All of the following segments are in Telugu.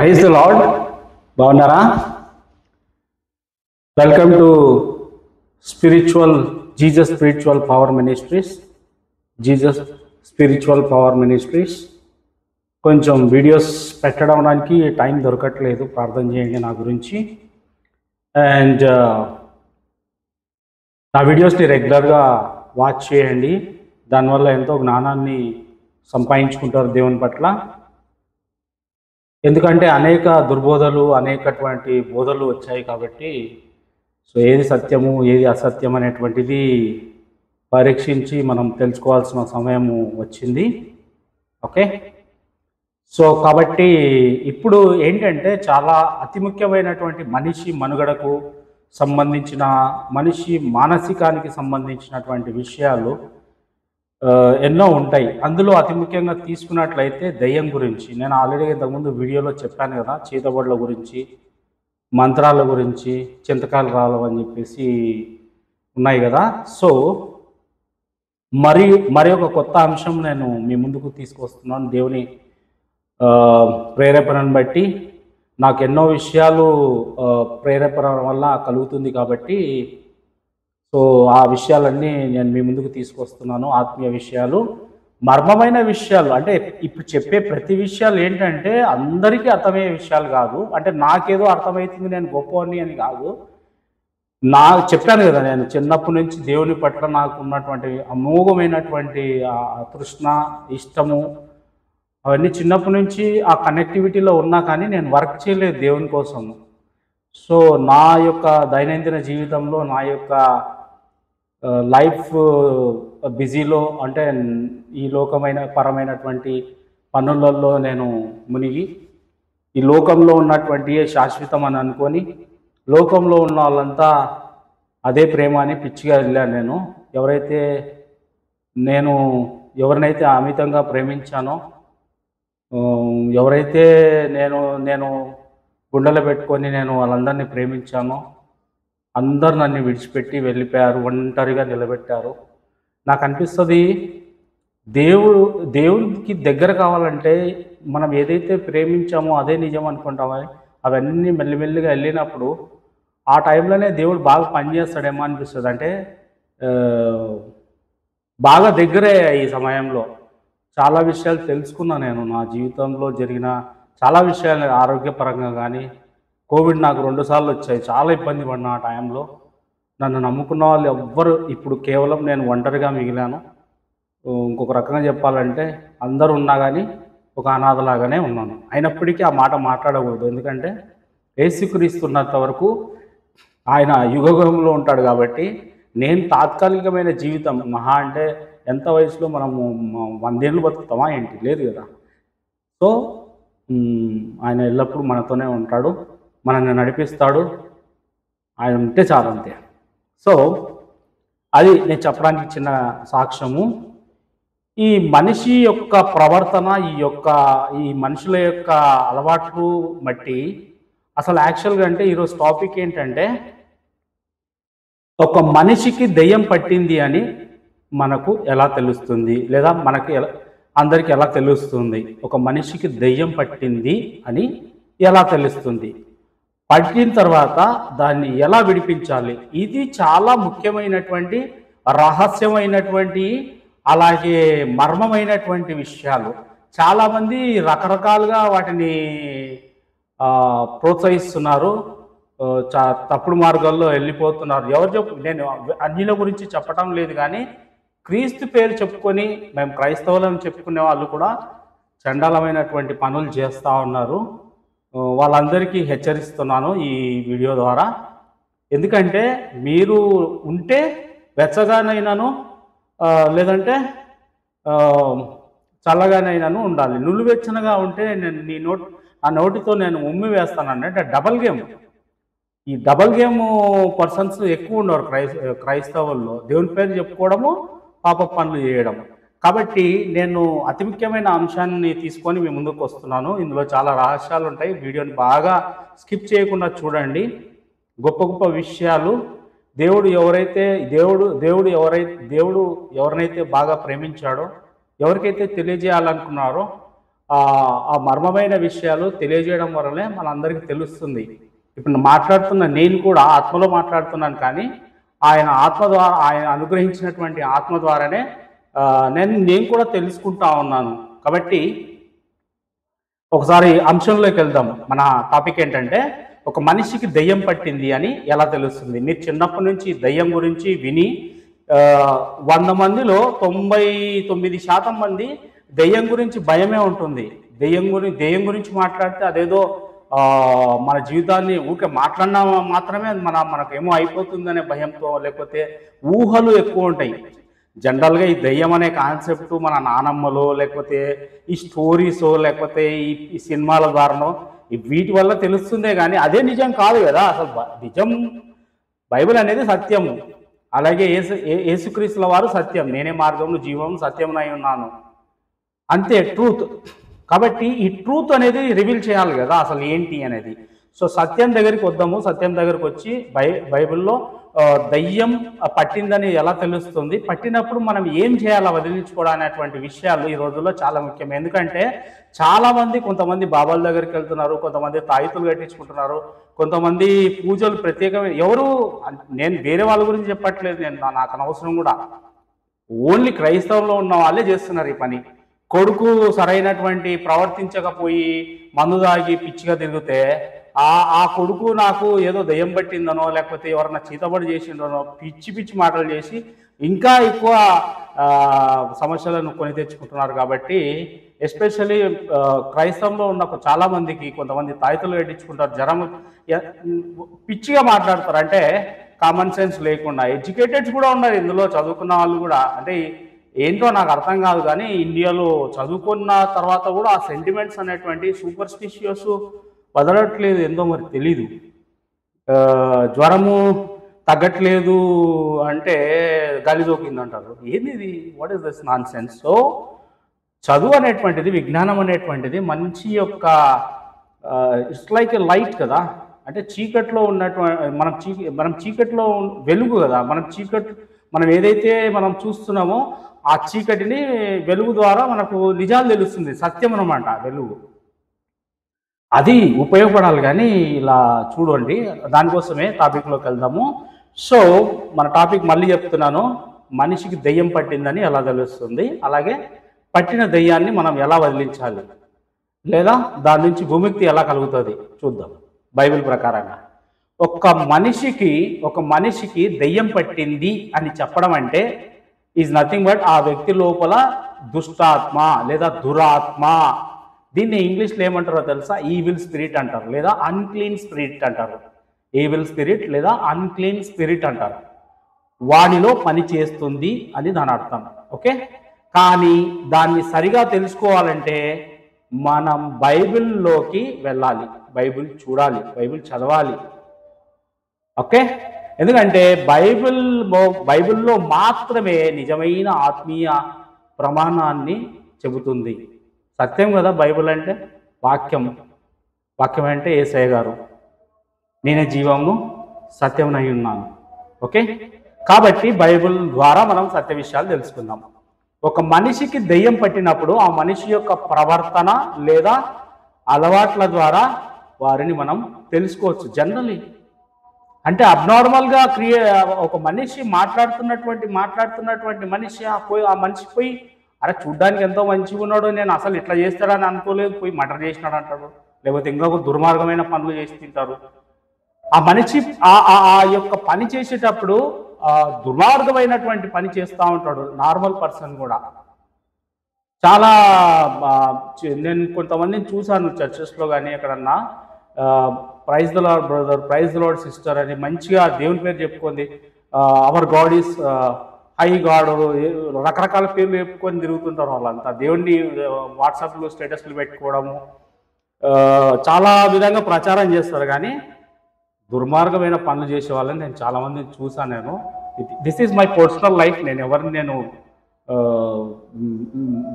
Praise the Lord. బాగున్నారా? Welcome to Jesus spiritual power ministries. Jesus spiritual power ministries. కొంచెం వీడియోస్ పెట్టడానికి టైం దొరకట్లేదు, ప్రార్థన చేయండి నా గురించి. అండ్ నా వీడియోస్ని రెగ్యులర్గా వాచ్ చేయండి, దానివల్ల ఎంతో జ్ఞానాన్ని సంపాదించుకుంటారు దేవుని పట్ల. ఎందుకంటే అనేక దుర్బోధలు, అనేకటువంటి బోధలు వచ్చాయి కాబట్టి, సో ఏది సత్యము ఏది అసత్యం అనేటువంటిది పరీక్షించి మనం తెలుసుకోవాల్సిన సమయము వచ్చింది. ఓకే, సో కాబట్టి ఇప్పుడు ఏంటంటే చాలా అతి ముఖ్యమైనటువంటి మనిషి మనుగడకు సంబంధించిన, మనిషి మానసికానికి సంబంధించినటువంటి విషయాలు ఎన్నో ఉంటాయి. అందులో అతి ముఖ్యంగా తీసుకున్నట్లయితే దయ్యం గురించి. నేను ఆల్రెడీ ఇంతకుముందు వీడియోలో చెప్పాను కదా, చేతబడుల గురించి, మంత్రాల గురించి, చింతకాయలు రాలవని చెప్పేసి ఉన్నాయి కదా. సో మరి ఒక కొత్త అంశం నేను మీ ముందుకు తీసుకొస్తున్నాను. దేవుని ప్రేరేపణను బట్టి నాకు ఎన్నో విషయాలు ప్రేరేపణ వల్ల కలుగుతుంది కాబట్టి, సో ఆ విషయాలన్నీ నేను మీ ముందుకు తీసుకొస్తున్నాను. ఆత్మీయ విషయాలు, మర్మమైన విషయాలు. అంటే ఇప్పుడు చెప్పే ప్రతి విషయాలు ఏంటంటే అందరికీ అర్థమయ్యే విషయాలు కాదు. అంటే నాకేదో అర్థమవుతుంది, నేను గొప్పవాడిని అని కాదు. చెప్పాను కదా, నేను చిన్నప్పటి నుంచి దేవుని పట్ల నాకు ఉన్నటువంటి అమోఘమైనటువంటి తృష్ణ, ఇష్టము, అవన్నీ చిన్నప్పటి నుంచి ఆ కనెక్టివిటీలో ఉన్నా కానీ నేను వర్క్ చేయలేదు దేవుని కోసం. సో నా యొక్క దైనందిన జీవితంలో, నా యొక్క లైఫ్ బిజీలో, అంటే ఈ పరమైనటువంటి పనులలో నేను మునిగి, ఈ లోకంలో ఉన్నటువంటి శాశ్వతం అని అనుకొని, లోకంలో ఉన్న వాళ్ళంతా అదే ప్రేమ అని పిచ్చిగా వెళ్ళాను నేను. ఎవరినైతే అమితంగా ప్రేమించానో, ఎవరైతే నేను గుండెలో పెట్టుకొని నేను వాళ్ళందరినీ ప్రేమించానో, అందరు నన్ను విడిచిపెట్టి వెళ్ళిపోయారు, ఒంటరిగా నిలబెట్టారు. నాకు అనిపిస్తుంది, దేవునికి దగ్గర కావాలంటే మనం ఏదైతే ప్రేమించామో అదే నిజం అనుకుంటామో, అవన్నీ మెల్లిమెల్లిగా వెళ్ళినప్పుడు ఆ టైంలోనే దేవుడు బాగా పనిచేస్తాడేమో అనిపిస్తుంది. అంటే బాగా దగ్గరే ఈ సమయంలో చాలా విషయాలు తెలుసుకున్నా నేను. నా జీవితంలో జరిగిన చాలా విషయాలు, ఆరోగ్యపరంగా కానీ, కోవిడ్ నాకు 2 సార్లు వచ్చాయి, చాలా ఇబ్బంది పడిన ఆ టైంలో. నన్ను నమ్ముకున్న వాళ్ళు ఎవ్వరు, ఇప్పుడు కేవలం నేను ఒంటరిగా మిగిలాను. ఇంకొక రకంగా చెప్పాలంటే అందరూ ఉన్నా కానీ ఒక అనాథలాగానే ఉన్నాను. అయినప్పటికీ ఆ మాట మాట్లాడకూడదు, ఎందుకంటే యేసుక్రీస్తున్నంత వరకు ఆయన యుగంలో ఉంటాడు కాబట్టి. నేను తాత్కాలికమైన జీవితం, మహా అంటే ఎంత వయసులో మనము 100 ఏళ్ళు బతుకుతామా ఏంటి? లేదు కదా. సో ఆయన ఎల్లప్పుడూ మనతోనే ఉంటాడు, మనల్ని నడిపిస్తాడు. ఆయన ఉంటే చాలు, అంతే. సో అది నేను చెప్పడానికి చిన్న సాక్ష్యము. ఈ మనిషి యొక్క ప్రవర్తన, ఈ మనుషుల యొక్క అలవాట్లు బట్టి అసలు యాక్చువల్గా అంటే ఈరోజు టాపిక్ ఏంటంటే, ఒక మనిషికి దెయ్యం పట్టింది అని మనకు ఎలా తెలుస్తుంది, లేదా అందరికీ ఎలా తెలుస్తుంది? ఒక మనిషికి దెయ్యం పట్టింది అని ఎలా తెలుస్తుంది? పట్టిన తర్వాత దాన్ని ఎలా విడిపించాలి? ఇది చాలా ముఖ్యమైనటువంటి, రహస్యమైనటువంటి, అలాగే మర్మమైనటువంటి విషయాలు. చాలామంది రకరకాలుగా వాటిని ప్రోత్సహిస్తున్నారు, తప్పుడు మార్గాల్లో వెళ్ళిపోతున్నారు. నేను అన్యుల గురించి చెప్పటం లేదు, కానీ క్రీస్తు పేరు చెప్పుకొని మేము క్రైస్తవులను చెప్పుకునే వాళ్ళు కూడా చండాలమైనటువంటి పనులు చేస్తూ ఉన్నారు. వాళ్ళందరికీ హెచ్చరిస్తున్నాను ఈ వీడియో ద్వారా. ఎందుకంటే మీరు ఉంటే వెచ్చగానైనాను, లేదంటే చల్లగానైనాను ఉండాలి. నులివెచ్చనగా ఉంటే నేను ఆ నోటితో నేను ఉమ్మి వేస్తానండి. అంటే డబల్ గేమ్. ఈ డబల్ గేమ్ పర్సన్స్ ఎక్కువ ఉన్నారు క్రైస్తవుల్లో. దేవుని పేరు చెప్పుకోవడము, పాప పనులు చేయడం. కాబట్టి నేను అతి ముఖ్యమైన అంశాన్ని తీసుకొని మీ ముందుకు వస్తున్నాను. ఇందులో చాలా రహస్యాలు ఉంటాయి. వీడియోని బాగా స్కిప్ చేయకుండా చూడండి. గొప్ప గొప్ప విషయాలు. దేవుడు ఎవరినైతే బాగా ప్రేమించాడో, ఎవరికైతే తెలియజేయాలనుకున్నారో ఆ మర్మమైన విషయాలు తెలియజేయడం వల్లనే మనందరికీ తెలుస్తుంది. ఇప్పుడు మాట్లాడుతున్న నేను కూడా ఆత్మలో మాట్లాడుతున్నాను, కానీ ఆయన ఆత్మ ద్వారా, ఆయన అనుగ్రహించినటువంటి ఆత్మ ద్వారానే నేను కూడా తెలుసుకుంటా ఉన్నాను. కాబట్టి ఒకసారి అంశంలోకి వెళ్దాం. మన టాపిక్ ఏంటంటే, ఒక మనిషికి దెయ్యం పట్టింది అని ఎలా తెలుస్తుంది? మీరు చిన్నప్పటి నుంచి దెయ్యం గురించి విని 100 మందిలో 99% మంది దెయ్యం గురించి భయమే ఉంటుంది. దెయ్యం గురించి మాట్లాడితే అదేదో మన జీవితాన్ని ఊరికే మాట్లాడినా మాత్రమే మనకేమో అయిపోతుందనే భయంతో, లేకపోతే ఊహలు ఎక్కువ ఉంటాయి. జనరల్గా ఈ దెయ్యం అనే కాన్సెప్ట్ మన నానమ్మలో, లేకపోతే ఈ స్టోరీసో, లేకపోతే ఈ సినిమాల ద్వారానో వీటి వల్ల తెలుస్తుందే కానీ అదే నిజం కాదు కదా. అసలు నిజం బైబిల్ అనేది సత్యము, అలాగే యేసుక్రీస్తుల వారు సత్యం. నేనే మార్గము జీవము సత్యమునై ఉన్నాను, అంతే ట్రూత్. కాబట్టి ఈ ట్రూత్ అనేది రివీల్ చేయాలి కదా అసలు ఏంటి అనేది. సో సత్యం దగ్గరికి వద్దాము. సత్యం దగ్గరికి వచ్చి బైబిల్లో దయ్యం పట్టిందని ఎలా తెలుస్తుంది, పట్టినప్పుడు మనం ఏం చేయాలా వదిలించుకోవడం అనేటువంటి విషయాలు ఈ రోజుల్లో చాలా ముఖ్యం. ఎందుకంటే చాలామంది, కొంతమంది బాబాల దగ్గరికి వెళ్తున్నారు, కొంతమంది తాయితులు కట్టించుకుంటున్నారు, కొంతమంది పూజలు ప్రత్యేకమైన, ఎవరు, నేను వేరే వాళ్ళ గురించి చెప్పట్లేదు, నాకు అనవసరం కూడా, ఓన్లీ క్రైస్తవంలో ఉన్న వాళ్ళే చేస్తున్నారు ఈ పని. కొడుకు సరైనటువంటి ప్రవర్తించకపోయి మందు తాగి పిచ్చిగా తిరిగితే ఆ కొడుకు నాకు ఏదో దయ్యం పట్టిందనో, లేకపోతే ఎవరన్నా చీతబడి చేసిందనో పిచ్చి మాటలు చేసి ఇంకా ఎక్కువ సమస్యలను కొని తెచ్చుకుంటున్నారు. కాబట్టి ఎస్పెషల్లీ క్రైస్తవంలో ఉన్న చాలామందికి, కొంతమంది తాయితులు పెట్టించుకుంటారు, జ్వరం పిచ్చిగా మాట్లాడతారు, అంటే కామన్ సెన్స్ లేకుండా. ఎడ్యుకేటెడ్స్ కూడా ఉన్నారు ఇందులో, చదువుకున్న వాళ్ళు కూడా. అంటే ఏంటో నాకు అర్థం కాదు, కానీ ఇండియాలో చదువుకున్న తర్వాత కూడా ఆ సెంటిమెంట్స్ అనేటువంటి సూపర్స్టిషియస్ వదలట్లేదు, ఏందో మరి తెలీదు. జ్వరము తగ్గట్లేదు అంటే గాలి దోకింది అంటారు. ఏంది ఇది? What is this non sense? So చదువు అనేటువంటిది, విజ్ఞానం అనేటువంటిది మంచి యొక్క ఇట్స్ లైక్ ఎ లైట్ కదా. అంటే చీకట్లో ఉన్నటువంటి మనం చీకట్లో వెలుగు కదా. మనం ఏదైతే మనం చూస్తున్నామో ఆ చీకటిని వెలుగు ద్వారా మనకు నిజాలు తెలుస్తుంది, సత్యం అన్నమాట వెలుగు. అది ఉపయోగపడాలి. కానీ ఇలా చూడండి, దానికోసమే టాపిక్లోకి వెళ్దాము. సో మన టాపిక్ మళ్ళీ చెప్తున్నాను, మనిషికి దెయ్యం పట్టిందని ఎలా తెలుస్తుంది, అలాగే పట్టిన దెయ్యాన్ని మనం ఎలా వదిలించాలి, లేదా దాని నుంచి విముక్తి ఎలా కలుగుతుంది చూద్దాం బైబిల్ ప్రకారంగా. ఒక మనిషికి దెయ్యం పట్టింది అని చెప్పడం అంటే ఈజ్ నథింగ్ బట్ ఆ వ్యక్తి లోపల దుష్టాత్మ లేదా దురాత్మ, దీన్ని ఇంగ్లీష్లో ఏమంటారో తెలుసా? ఈవిల్ స్పిరిట్ అంటారు, లేదా అన్క్లీన్ స్పిరిట్ అంటారు. ఈవిల్ స్పిరిట్ లేదా అన్క్లీన్ స్పిరిట్ అంటారు. వాడిలో పని చేస్తుంది అని దాని అర్థం. ఓకే, కానీ దాన్ని సరిగా తెలుసుకోవాలంటే మనం బైబిల్లోకి వెళ్ళాలి, బైబిల్ చూడాలి, బైబిల్ చదవాలి. ఓకే, ఎందుకంటే బైబిల్లో మాత్రమే నిజమైన ఆత్మీయ ప్రమాణాన్ని చెబుతుంది. సత్యం కదా బైబిల్ అంటే, వాక్యం అంటే యేసయ్య గారు, నేనే జీవము సత్యమునై ఉన్నాను. ఓకే, కాబట్టి బైబిల్ ద్వారా మనం సత్య విషయాలు తెలుసుకుందాం. ఒక మనిషికి దెయ్యం పట్టినప్పుడు ఆ మనిషి యొక్క ప్రవర్తన లేదా అలవాట్ల ద్వారా వారిని మనం తెలుసుకోవచ్చు. జనరలీ అంటే అబ్నార్మల్గా ఒక మనిషి మాట్లాడుతున్నటువంటి మనిషి ఆ మనిషి పోయి, అరే చూడ్డానికి ఎంతో మంచిగా ఉన్నాడు, నేను అసలు ఇట్లా చేస్తాడని అనుకోలేదు, పోయి మర్డర్ చేసినాడు అంటాడు, లేకపోతే ఇంకొక దుర్మార్గమైన పనులు చేసి తింటారు. ఆ మనిషి ఆ యొక్క పని చేసేటప్పుడు దుర్మార్గమైనటువంటి పని చేస్తూ ఉంటాడు. నార్మల్ పర్సన్ కూడా చాలా, నేను కొంతమందిని చూశాను చర్చెస్లో కానీ ఎక్కడన్నా, praise the Lord brother, praise the Lord sister అని మంచిగా దేవుని పేరు చెప్పుకుంది, our God is high God, రకరకాల పేర్లు చెప్పుకొని తిరుగుతుంటారు వాళ్ళంతా. దేవుణ్ణి వాట్సాప్లో స్టేటస్లు పెట్టుకోవడము, చాలా విధంగా ప్రచారం చేస్తారు. కానీ దుర్మార్గమైన పనులు చేసే వాళ్ళని నేను చాలామందిని చూసాను. నేను this is my personal life, నేను ఎవరిని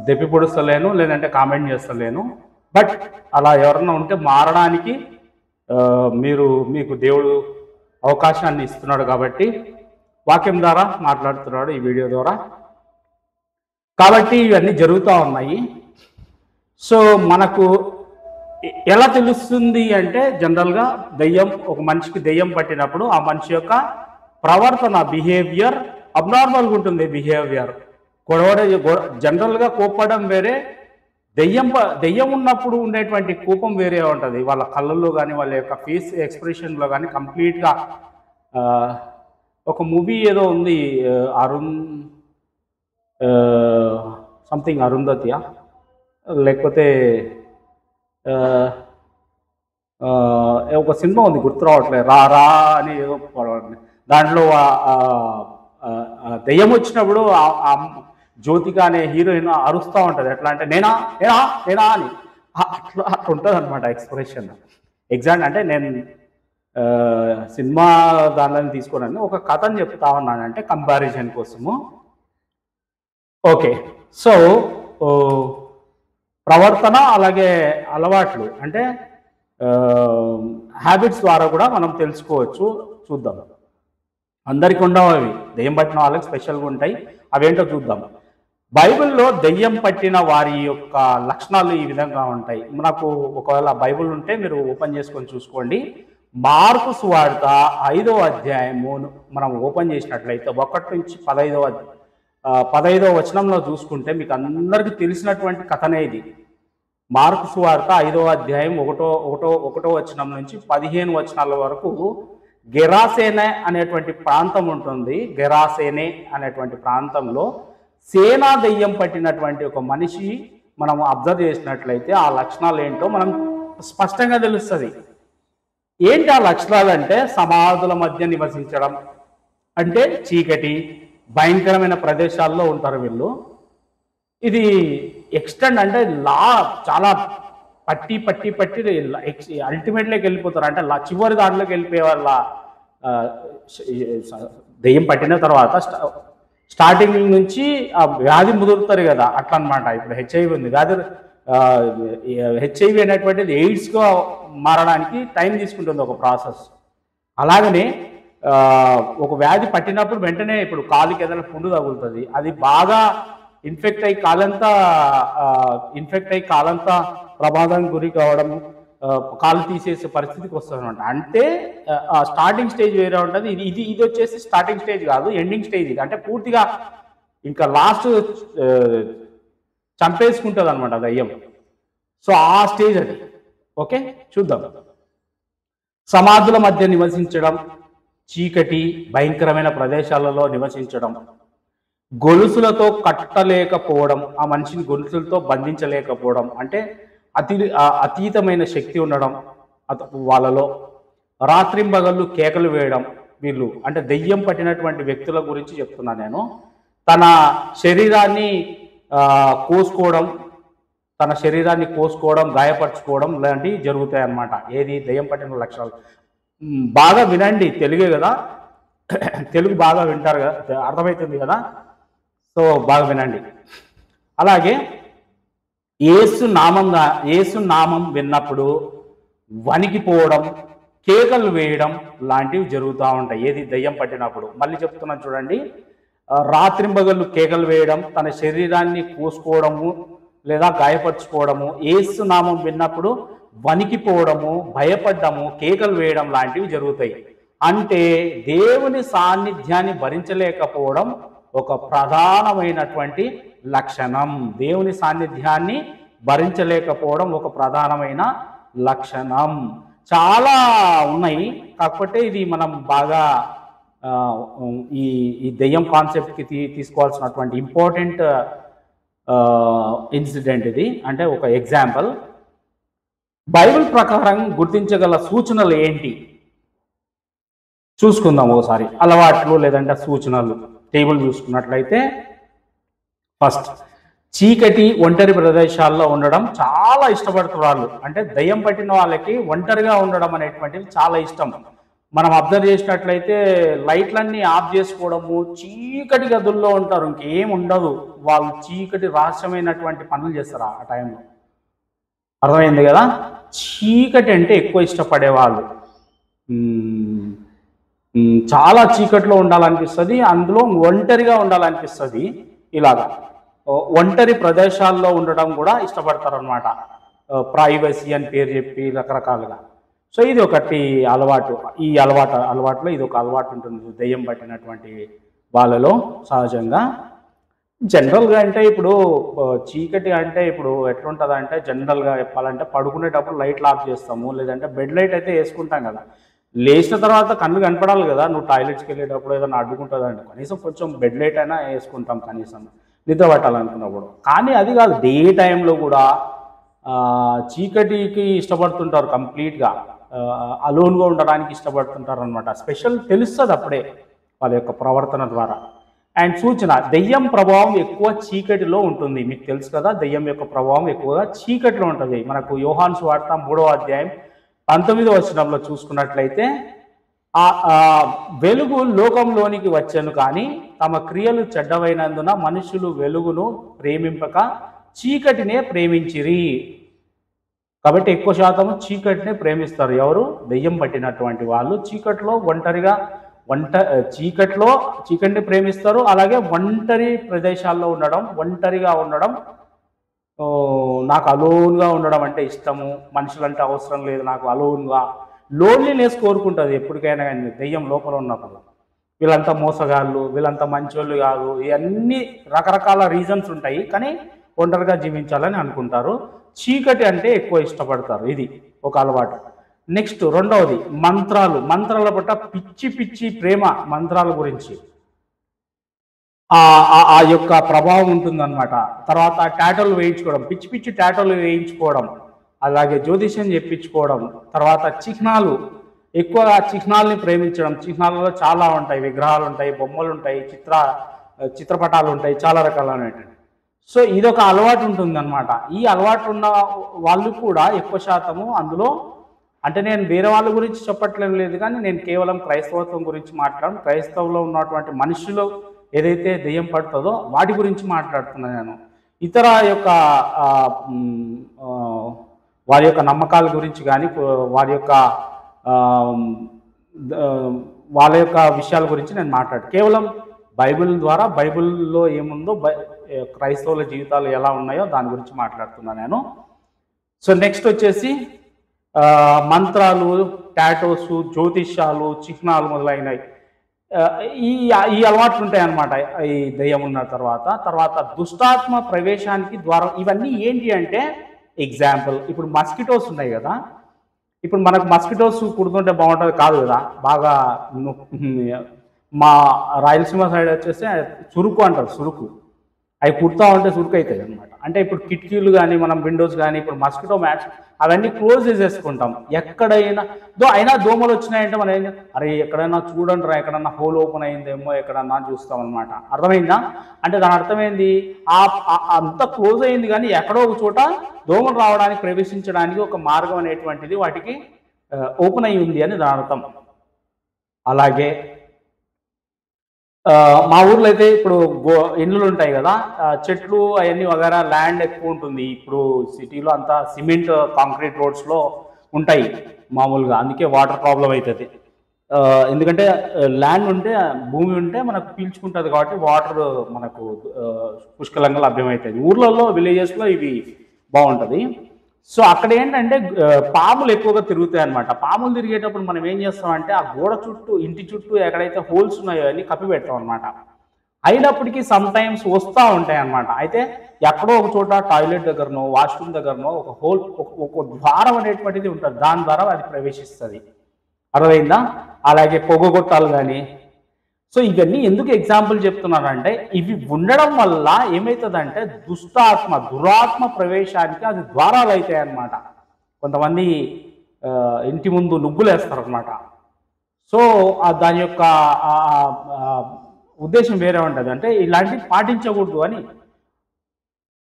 దెప్పి పొడుస్తలేను, లేదంటే కామెంట్ చేస్తలేను. బట్ అలా ఎవరన్నా ఉంటే మారడానికి మీకు దేవుడు అవకాశాన్ని ఇస్తున్నాడు కాబట్టి వాక్యం ద్వారా మాట్లాడుతున్నాడు ఈ వీడియో ద్వారా. కాబట్టి ఇవన్నీ జరుగుతూ ఉన్నాయి. సో మనకు ఎలా తెలుస్తుంది అంటే జనరల్గా ఒక మనిషికి దెయ్యం పట్టినప్పుడు ఆ మనిషి యొక్క ప్రవర్తన బిహేవియర్ అబ్నార్మల్గా ఉంటుంది. బిహేవియర్ జనరల్గా కోప్పడం వేరే, దెయ్యం ఉన్నప్పుడు ఉండేటువంటి కోపం వేరే ఉంటుంది. వాళ్ళ కళ్ళల్లో కానీ వాళ్ళ యొక్క ఫేస్ ఎక్స్ప్రెషన్లో కానీ కంప్లీట్గా ఒక మూవీ ఏదో ఉంది సంథింగ్ అరుంధతియా లేకపోతే ఒక సినిమా ఉంది గుర్తు రావట్లేదు, రా రా అని ఏదో దాంట్లో దెయ్యం వచ్చినప్పుడు జ్యోతిక అనే హీరోయిన్ అరుస్తూ ఉంటుంది. ఎట్లా అంటే నేనా నేనా నేనా అని అట్లా ఉంటుంది అనమాట ఎక్స్ప్రెషన్. ఎగ్జాక్ట్ అంటే నేను సినిమా దానిలో తీసుకోనని ఒక కథను చెప్తా ఉన్నానంటే కంపారిజన్ కోసము. ఓకే, సో ప్రవర్తన అలాగే అలవాట్లు అంటే హ్యాబిట్స్ ద్వారా కూడా మనం తెలుసుకోవచ్చు. చూద్దాం. అందరికీ ఉండవు అవి, దెయ్యం పట్టిన వాళ్ళకి స్పెషల్గా ఉంటాయి. అవేంటో చూద్దాం. బైబిల్లో దెయ్యం పట్టిన వారి యొక్క లక్షణాలు ఈ విధంగా ఉంటాయి. మనకు ఒకవేళ బైబిల్ ఉంటే మీరు ఓపెన్ చేసుకొని చూసుకోండి. మార్కు సువార్త 5వ అధ్యాయము మనం ఓపెన్ చేసినట్లయితే 1 నుంచి 15వ వచనంలో చూసుకుంటే మీకు అందరికీ తెలిసినటువంటి కథనే ఇది. మార్కు సువార్త 5వ అధ్యాయం 1వ వచనం నుంచి 15 వచనాల వరకు గెరాసేనే అనేటువంటి ప్రాంతం ఉంటుంది. గెరాసేనే అనేటువంటి ప్రాంతంలో సేనా దెయ్యం పట్టినటువంటి ఒక మనిషి మనం అబ్జర్వ్ చేసినట్లయితే ఆ లక్షణాలు ఏంటో మనం స్పష్టంగా తెలుస్తుంది. ఏంటి ఆ లక్షణాలు అంటే సమాధుల మధ్య నివసించడం, అంటే చీకటి భయంకరమైన ప్రదేశాల్లో ఉంటారు వీళ్ళు. ఇది ఎక్స్టెండ్ అంటే చాలా పట్టి అల్టిమేట్లోకి వెళ్ళిపోతారు. అంటే చివరి దాంట్లోకి వెళ్ళిపోయే వాళ్ళ దెయ్యం పట్టిన తర్వాత స్టార్టింగ్ నుంచి ఆ వ్యాధి ముదురుతారు కదా, అట్లా అనమాట. ఇప్పుడు హెచ్ఐవి ఉంది, హెచ్ఐవి అనేటువంటిది ఎయిడ్స్గా మారడానికి టైం తీసుకుంటుంది ఒక ప్రాసెస్. అలాగనే ఒక వ్యాధి పట్టినప్పుడు వెంటనే ఇప్పుడు కాలుకి ఏదైనా పుండు తగులుతుంది, అది బాగా ఇన్ఫెక్ట్ అయ్యి కాలంతా ప్రమాదానికి గురి కావడం, కాలు తీసేసే పరిస్థితికి వస్తుంది అనమాట. అంటే స్టార్టింగ్ స్టేజ్ వేరే ఉంటుంది. ఇది వచ్చేసి స్టార్టింగ్ స్టేజ్ కాదు, ఎండింగ్ స్టేజ్. ఇది అంటే పూర్తిగా ఇంకా లాస్ట్ చంపేసుకుంటుంది అనమాట దయ్యం. సో ఆ స్టేజ్ అది. ఓకే, చూద్దాం. సమాధుల మధ్య నివసించడం, చీకటి భయంకరమైన ప్రదేశాలలో నివసించడం, గొలుసులతో కట్టలేకపోవడం, ఆ మనిషిని గొలుసులతో బంధించలేకపోవడం, అంటే అతీతమైన శక్తి ఉండడం వాళ్ళలో, రాత్రింబగళ్ళు కేకలు వేయడం. వీళ్ళు అంటే దెయ్యం పట్టినటువంటి వ్యక్తుల గురించి చెప్తున్నాను నేను. తన శరీరాన్ని కోసుకోవడం, గాయపరచుకోవడం లాంటివి జరుగుతాయి అన్నమాట. ఏది దెయ్యం పట్టిన లక్షణాలు. బాగా వినండి, తెలుగే కదా, తెలుగు బాగా వింటారు కదా, అర్థమవుతుంది కదా. సో బాగా వినండి. అలాగే యేసు నామం విన్నప్పుడు వణికిపోవడం, కేకలు వేయడం లాంటివి జరుగుతూ ఉంటాయి. ఏది దెయ్యం పట్టినప్పుడు. మళ్ళీ చెప్తున్నాను చూడండి. రాత్రింబగళ్ళు కేకలు వేయడం, తన శరీరాన్ని కోసుకోవడము లేదా గాయపరచుకోవడము, యేసు నామం విన్నప్పుడు వణికిపోవడము, భయపడ్డము, కేకలు వేయడం లాంటివి జరుగుతాయి. అంటే దేవుని సాన్నిధ్యాన్ని భరించలేకపోవడం ఒక ప్రధానమైనటువంటి లక్షణం. దేవుని సాన్నిధ్యాన్ని భరించలేకపోవడం ఒక ప్రధానమైన లక్షణం. చాలా ఉన్నాయి, కాకపోతే ఇది మనం బాగా ఈ దెయ్యం కాన్సెప్ట్కి తీసుకోవాల్సినటువంటి ఇంపార్టెంట్ ఇన్సిడెంట్ ఇది. అంటే ఒక ఎగ్జాంపుల్. బైబిల్ ప్రకారం గుర్తించగల సూచనలు ఏంటి చూసుకుందాం ఒకసారి. అలవాట్లు లేదంటే సూచనలు టేబుల్ చూసుకున్నట్లయితే, ఫస్ట్ చీకటి ఒంటరి ప్రదేశాల్లో ఉండడం చాలా ఇష్టపడుతున్నారు. అంటే దయ్యం పట్టిన వాళ్ళకి ఒంటరిగా ఉండడం అనేటువంటిది చాలా ఇష్టం. మనం అబ్జర్వ్ చేసినట్లయితే లైట్లన్నీ ఆఫ్ చేసుకోవడము, చీకటి గదుల్లో ఉంటారు, ఇంకేం ఉండదు. వాళ్ళు చీకటి రహస్యమైనటువంటి పనులు చేస్తారు ఆ టైంలో. అర్థమైంది కదా. చీకటి అంటే ఎక్కువ ఇష్టపడేవాళ్ళు. చాలా చీకట్లో ఉండాలనిపిస్తుంది, అందులో ఒంటరిగా ఉండాలనిపిస్తుంది. ఇలాగా ఒంటరి ప్రదేశాల్లో ఉండడం కూడా ఇష్టపడతారు అనమాట. ప్రైవసీ అని పేరు చెప్పి రకరకాలుగా. సో ఇది ఒకటి అలవాటు. ఈ అలవాటులో ఇది ఒక అలవాటు ఉంటుంది దెయ్యం పట్టినటువంటి వాళ్ళలో సహజంగా. జనరల్గా అంటే ఇప్పుడు చీకటి అంటే ఇప్పుడు ఎట్లుంటుంది అంటే జనరల్గా చెప్పాలంటే పడుకునేటప్పుడు లైట్లు ఆఫ్ చేస్తాము, లేదంటే బెడ్ లైట్ అయితే వేసుకుంటాం కదా. లేచిన తర్వాత కళ్ళు కనపడాలి కదా, నువ్వు టాయిలెట్స్కి వెళ్ళేటప్పుడు ఏదైనా అడ్డుకుంటుంది అంటే కనీసం కొంచెం బెడ్ లైట్ అయినా వేసుకుంటాం కనీసం నిద్ర పట్టాలనుకున్నప్పుడు. కానీ అది కాదు, డే టైంలో కూడా చీకటికి ఇష్టపడుతుంటారు కంప్లీట్గా, అలోన్గా ఉండడానికి ఇష్టపడుతుంటారు అనమాట. స్పెషల్ తెలుస్తుంది అప్పుడే వాళ్ళ యొక్క ప్రవర్తన ద్వారా. అండ్ సూచన, దెయ్యం ప్రభావం ఎక్కువ చీకటిలో ఉంటుంది. మీకు తెలుసు కదా, దెయ్యం యొక్క ప్రభావం ఎక్కువగా చీకటిలో ఉంటుంది. మనకు యోహాను సువార్త 3వ అధ్యాయం 19వ వచనంలో చూసుకున్నట్లయితే, వెలుగు లోకంలోనికి వచ్చెను కానీ తమ క్రియలు చెడ్డవైనందున మనుషులు వెలుగును ప్రేమింపక చీకటినే ప్రేమించిరి. కాబట్టి ఎక్కువ శాతం చీకటినే ప్రేమిస్తారు. ఎవరు? దెయ్యం పట్టినటువంటి వాళ్ళు చీకటిలో చీకటిని ప్రేమిస్తారు. అలాగే ఒంటరి ప్రదేశాల్లో ఉండడం, ఒంటరిగా ఉండడం, నాకు అలోన్గా ఉండడం అంటే ఇష్టము, మనుషులంటే అవసరం లేదు నాకు, అలోన్గా లోన్లీనెస్ కోరుకుంటుంది ఎప్పటికైనా కానీ దెయ్యం లోపల ఉన్నప్పుడు. వీళ్ళంతా మోసగాళ్ళు, వీళ్ళంతా మంచోళ్ళు కాదు, ఇవన్నీ రకరకాల రీజన్స్ ఉంటాయి, కానీ ఒంటరిగా జీవించాలని అనుకుంటారు. చీకటి అంటే ఎక్కువ ఇష్టపడతారు. ఇది ఒక అలవాటు. నెక్స్ట్ రెండవది మంత్రాల పట్ల పిచ్చి ప్రేమ. మంత్రాల గురించి ఆ యొక్క ప్రభావం ఉంటుందన్నమాట. తర్వాత టాటోలు వేయించుకోవడం, పిచ్చి టాటోలు వేయించుకోవడం, అలాగే జ్యోతిష్యం చెప్పించుకోవడం. తర్వాత చిహ్నాలు, ఎక్కువగా చిహ్నాలని ప్రేమించడం. చిహ్నాలలో చాలా ఉంటాయి, విగ్రహాలు ఉంటాయి, బొమ్మలు ఉంటాయి, చిత్రపటాలు ఉంటాయి, చాలా రకాలైనటువంటి. సో ఇదొక అలవాటు ఉంటుందన్నమాట. ఈ అలవాటు ఉన్న వాళ్ళు కూడా ఎక్కువ శాతము అందులో, అంటే నేను వేరే వాళ్ళ గురించి చెప్పట్లేదు లేదు, కానీ నేను కేవలం క్రైస్తవత్వం గురించి మాట్లాడను. క్రైస్తవంలో ఉన్నటువంటి మనుషులు ఏదైతే దెయ్యం పడుతుందో వాటి గురించి మాట్లాడుతున్నాను నేను. ఇతర యొక్క వారి యొక్క నమ్మకాల గురించి కానీ వాళ్ళ యొక్క విషయాల గురించి నేను మాట్లాడు. కేవలం బైబిల్ ద్వారా, బైబిల్లో ఏముందో, క్రైస్తవుల జీవితాలు ఎలా ఉన్నాయో దాని గురించి మాట్లాడుతున్నాను నేను. సో నెక్స్ట్ వచ్చేసి మంత్రాలు, టాటోస్, జ్యోతిష్యాలు, చిహ్నాలు మొదలైనవి. ఈ అలవాట్లు ఉంటాయి అన్నమాట ఈ దెయ్యం ఉన్న తర్వాత దుష్టాత్మ ప్రవేశానికి ద్వారం. ఇవన్నీ ఏంటి అంటే, ఎగ్జాంపుల్ ఇప్పుడు మస్కిటోస్ ఉన్నాయి కదా. ఇప్పుడు మనకు మస్కిటోస్ కుడుతుంటే బాగుంటుంది కాదు కదా, బాగా మా రాయలసీమ సైడ్ వచ్చేసి చురుకు అంటారు. చురుకు అవి కుడతా ఉంటే చురుకు అవుతాయి అనమాట. అంటే ఇప్పుడు కిటికీలు కానీ, మనం విండోస్ కానీ, ఇప్పుడు మస్కిటో మ్యాట్స్ అవన్నీ క్లోజ్ చేసేసుకుంటాం. ఎక్కడైనా అయినా దోమలు వచ్చినాయంటే మనం ఏం, అరే ఎక్కడైనా చూడండి రా, ఎక్కడన్నా హోల్ ఓపెన్ అయిందేమో ఎక్కడన్నా చూస్తాం అనమాట. అర్థమైందా? అంటే దాని అర్థమైంది, అంత క్లోజ్ అయింది కానీ ఎక్కడో ఒక చోట దోమలు రావడానికి, ప్రవేశించడానికి ఒక మార్గం అనేటువంటిది వాటికి ఓపెన్ అయి ఉంది అని దాని అర్థం. అలాగే మా ఊర్లో అయితే ఇప్పుడు ఇండ్లు ఉంటాయి కదా, చెట్లు అవన్నీ వగేరా, ల్యాండ్ ఎక్కువ ఉంటుంది. ఇప్పుడు సిటీలో అంతా సిమెంట్ కాంక్రీట్ రోడ్స్లో ఉంటాయి మామూలుగా, అందుకే వాటర్ ప్రాబ్లం అవుతుంది. ఎందుకంటే ల్యాండ్ ఉంటే, భూమి ఉంటే మనకు పీల్చుకుంటుంది కాబట్టి వాటర్ మనకు పుష్కలంగా లభ్యమవుతుంది. ఊర్లలో, విలేజెస్లో ఇవి బాగుంటుంది. సో అక్కడ ఏంటంటే పాములు ఎక్కువగా తిరుగుతాయి అనమాట. పాములు తిరిగేటప్పుడు మనం ఏం చేస్తామంటే ఆ గోడ చుట్టూ, ఇంటి చుట్టూ ఎక్కడైతే హోల్స్ ఉన్నాయో అన్ని కప్పి పెడతాం అనమాట. అయినప్పటికీ సమ్ టైమ్స్ వస్తూ ఉంటాయి అన్నమాట. అయితే ఎక్కడో ఒక చోట టాయిలెట్ దగ్గరనో, వాష్రూమ్ దగ్గరనో ఒక హోల్, ఒక ద్వారం అనేటువంటిది ఉంటుంది, దాని ద్వారా అది ప్రవేశిస్తుంది. అర్థమైందా? అలాగే పొగగొట్టాలు కానీ. సో ఇవన్నీ ఎందుకు ఎగ్జాంపుల్ చెప్తున్నానంటే, ఇవి ఉండడం వల్ల ఏమవుతుందంటే దురాత్మ ప్రవేశానికి అది ద్వారాలు అవుతాయి అన్నమాట. కొంతమంది ఇంటి ముందు నుగ్గులు వేస్తారనమాట. సో దాని యొక్క ఉద్దేశం వేరే ఉంటుంది, అంటే ఇలాంటివి పాటించకూడదు అని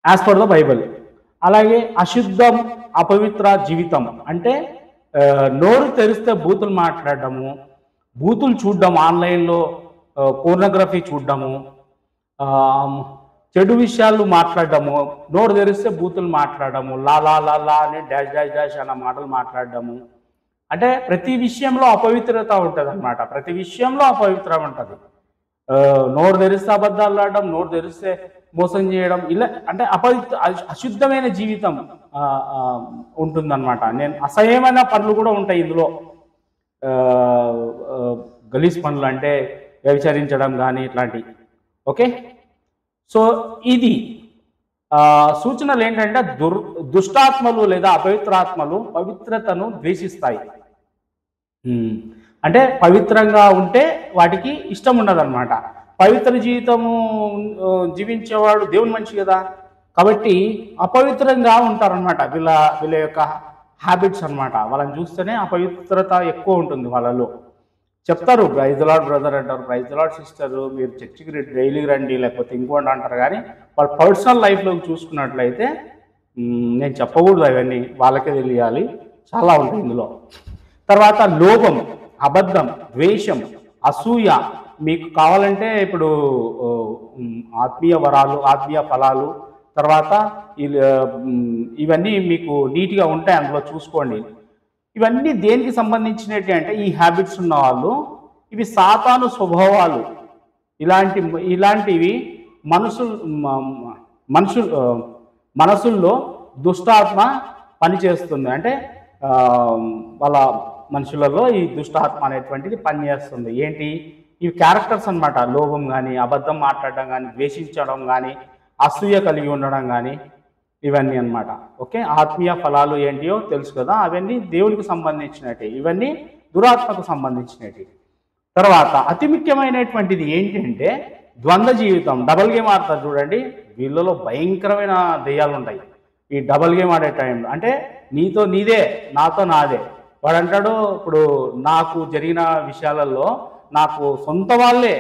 యాజ్ పర్ ద బైబిల్. అలాగే అశుద్ధం, అపవిత్ర జీవితం అంటే నోరు తెరిస్తే బూతులు మాట్లాడడము, బూతులు చూడడం, ఆన్లైన్లో పోర్నోగ్రఫీ చూడడము, చెడు విషయాలు మాట్లాడడము, నోరు తెరిస్తే బూతులు మాట్లాడడము, లా అని డాష్ అన్న మాటలు మాట్లాడడము. అంటే ప్రతి విషయంలో అపవిత్రత ఉంటుంది అన్నమాట. ప్రతి విషయంలో అపవిత్రం ఉంటుంది. నోరు తెరిస్తే అబద్ధాలు ఆడడం, నోరు తెరిస్తే మోసం చేయడం ఇలా అంటే అశుద్ధమైన జీవితం ఉంటుందన్నమాట. నేను అసహ్యమైన పనులు కూడా ఉంటాయి ఇందులో. గలీజ్ పనులు అంటే వ్యభిచరించడం కానీ ఇట్లాంటివి. ఓకే, సో ఇది సూచనలు ఏంటంటే దుష్టాత్మలు లేదా అపవిత్రాత్మలు పవిత్రతను ద్వేషిస్తాయి. అంటే పవిత్రంగా ఉంటే వాటికి ఇష్టం ఉండదన్నమాట. పవిత్ర జీవితము జీవించేవాడు దేవుని మనిషి కదా, కాబట్టి అపవిత్రంగా ఉంటారనమాట. వీళ్ళ యొక్క హ్యాబిట్స్ అనమాట. వాళ్ళని చూస్తేనే అపవిత్రత ఎక్కువ ఉంటుంది వాళ్ళలో. చెప్తారు ప్రైజ్ ది లార్డ్ బ్రదర్ అంటారు, ప్రైజ్ ది లార్డ్ సిస్టర్, మీరు చర్చికి డైలీ రండి లేకపోతే ఇంకోటి అంటారు. కానీ వాళ్ళ పర్సనల్ లైఫ్లోకి చూసుకున్నట్లయితే నేను చెప్పకూడదు, అవన్నీ వాళ్ళకే తెలియాలి, చాలా ఉంటాయి ఇందులో. తర్వాత లోభం, అబద్ధం, ద్వేషం, అసూయ. మీకు కావాలంటే ఇప్పుడు ఆత్మీయ వరాలు, ఆత్మీయ ఫలాలు, తర్వాత ఇవన్నీ మీకు నీట్గా ఉంటాయి, అందులో చూసుకోండి. ఇవన్నీ దేనికి సంబంధించినట్టు అంటే ఈ హ్యాబిట్స్ ఉన్న వాళ్ళు, ఇవి సాతాను స్వభావాలు. ఇలాంటివి మనసుల్లో దుష్టాత్మ పనిచేస్తుంది. అంటే వాళ్ళ మనుషులలో ఈ దుష్టాత్మ అనేటువంటిది పనిచేస్తుంది. ఏంటి ఇవి క్యారెక్టర్స్ అన్నమాట. లోభం కానీ, అబద్ధం మాట్లాడడం కానీ, ద్వేషించడం కానీ, అసూయ కలిగి ఉండడం కానీ, ఇవన్నీ అన్నమాట. ఓకే, ఆత్మీయ ఫలాలు ఏంటియో తెలుసు కదా, అవన్నీ దేవునికి సంబంధించినవి, ఇవన్నీ దురాత్మకు సంబంధించినవి. తర్వాత అతి ముఖ్యమైనటువంటిది ఏంటంటే ద్వంద్వ జీవితం. డబల్ గేమ్ ఆడతారు చూడండి, వీళ్ళలో భయంకరమైన దెయ్యాలు ఉంటాయి ఈ డబల్ గేమ్ ఆడే టైంలో. అంటే నీతో నీదే, నాతో నాదే. వాడు అంటాడు, ఇప్పుడు నాకు జరిగిన విషయాలలో నాకు సొంత వాళ్ళే,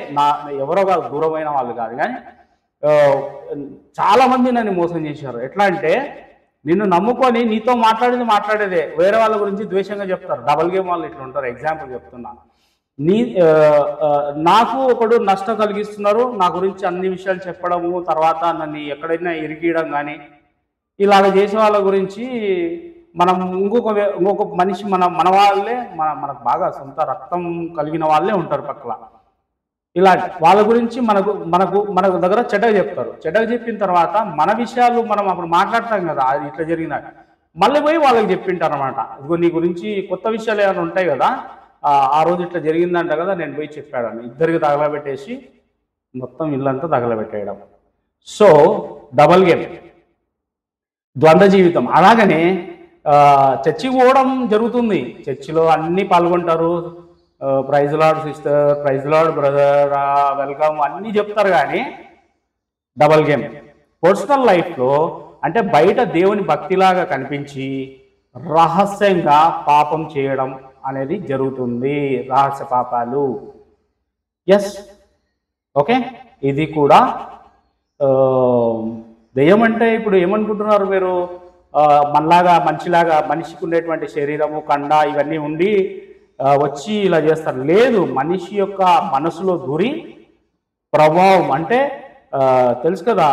ఎవరో కాదు, దూరమైన వాళ్ళు కాదు, కానీ చాలామంది నన్ను మోసం చేశారు. ఎట్లా అంటే నిన్ను నమ్ముకొని నీతో మాట్లాడేదే వేరే వాళ్ళ గురించి ద్వేషంగా చెప్తారు. డబల్ గేమ్ వాళ్ళు ఇట్లా ఉంటారు. ఎగ్జాంపుల్ చెప్తున్నా, నాకు ఒకడు నష్టం కలిగిస్తున్నారు, నా గురించి అన్ని విషయాలు చెప్పడము, తర్వాత నన్ను ఎక్కడైనా ఇరికియడం కానీ, ఇలాగ చేసే వాళ్ళ గురించి మనం ఇంకొక మనిషి మన వాళ్ళే, మనకు బాగా సొంత రక్తం కలిగిన వాళ్ళే ఉంటారు పక్కల. ఇలా వాళ్ళ గురించి మన దగ్గర చెడ్డగా చెప్తారు. చెడ్డగా చెప్పిన తర్వాత మన విషయాలు మనం అప్పుడు మాట్లాడతాం కదా, అది ఇట్లా జరిగిన మళ్ళీ పోయి వాళ్ళకి చెప్పింటారు అనమాట. ఇదిగో నీ గురించి కొత్త విషయాలు ఏమైనా ఉంటాయి కదా, ఆ రోజు ఇట్లా జరిగిందంట కదా, నేను పోయి చెప్పాడని ఇద్దరికి తగలబెట్టేసి మొత్తం ఇల్లంతా తగలబెట్టేయడం. సో డబల్ గేమ్, ద్వంద్వ జీవితం. అలాగనే చర్చికి పోవడం జరుగుతుంది, చర్చిలో అన్నీ పాల్గొంటారు, praise Lord sister, praise Lord brother, welcome అన్నీ చెప్తారు. కానీ డబల్ గేమ్ పర్సనల్ లైఫ్లో అంటే బయట దేవుని భక్తిలాగా కనిపించి రహస్యంగా పాపం చేయడం అనేది జరుగుతుంది, రహస్య పాపాలు. ఎస్, ఓకే, ఇది కూడా దెయ్యం అంటే ఇప్పుడు ఏమనుకుంటున్నారు మీరు, మనిషికి ఉండేటువంటి శరీరము, కండ ఇవన్నీ ఉండి వచ్చి ఇలా చేస్తారు. లేదు, మనిషి యొక్క మనసులో దూరి ప్రభావం అంటే తెలుసు కదా,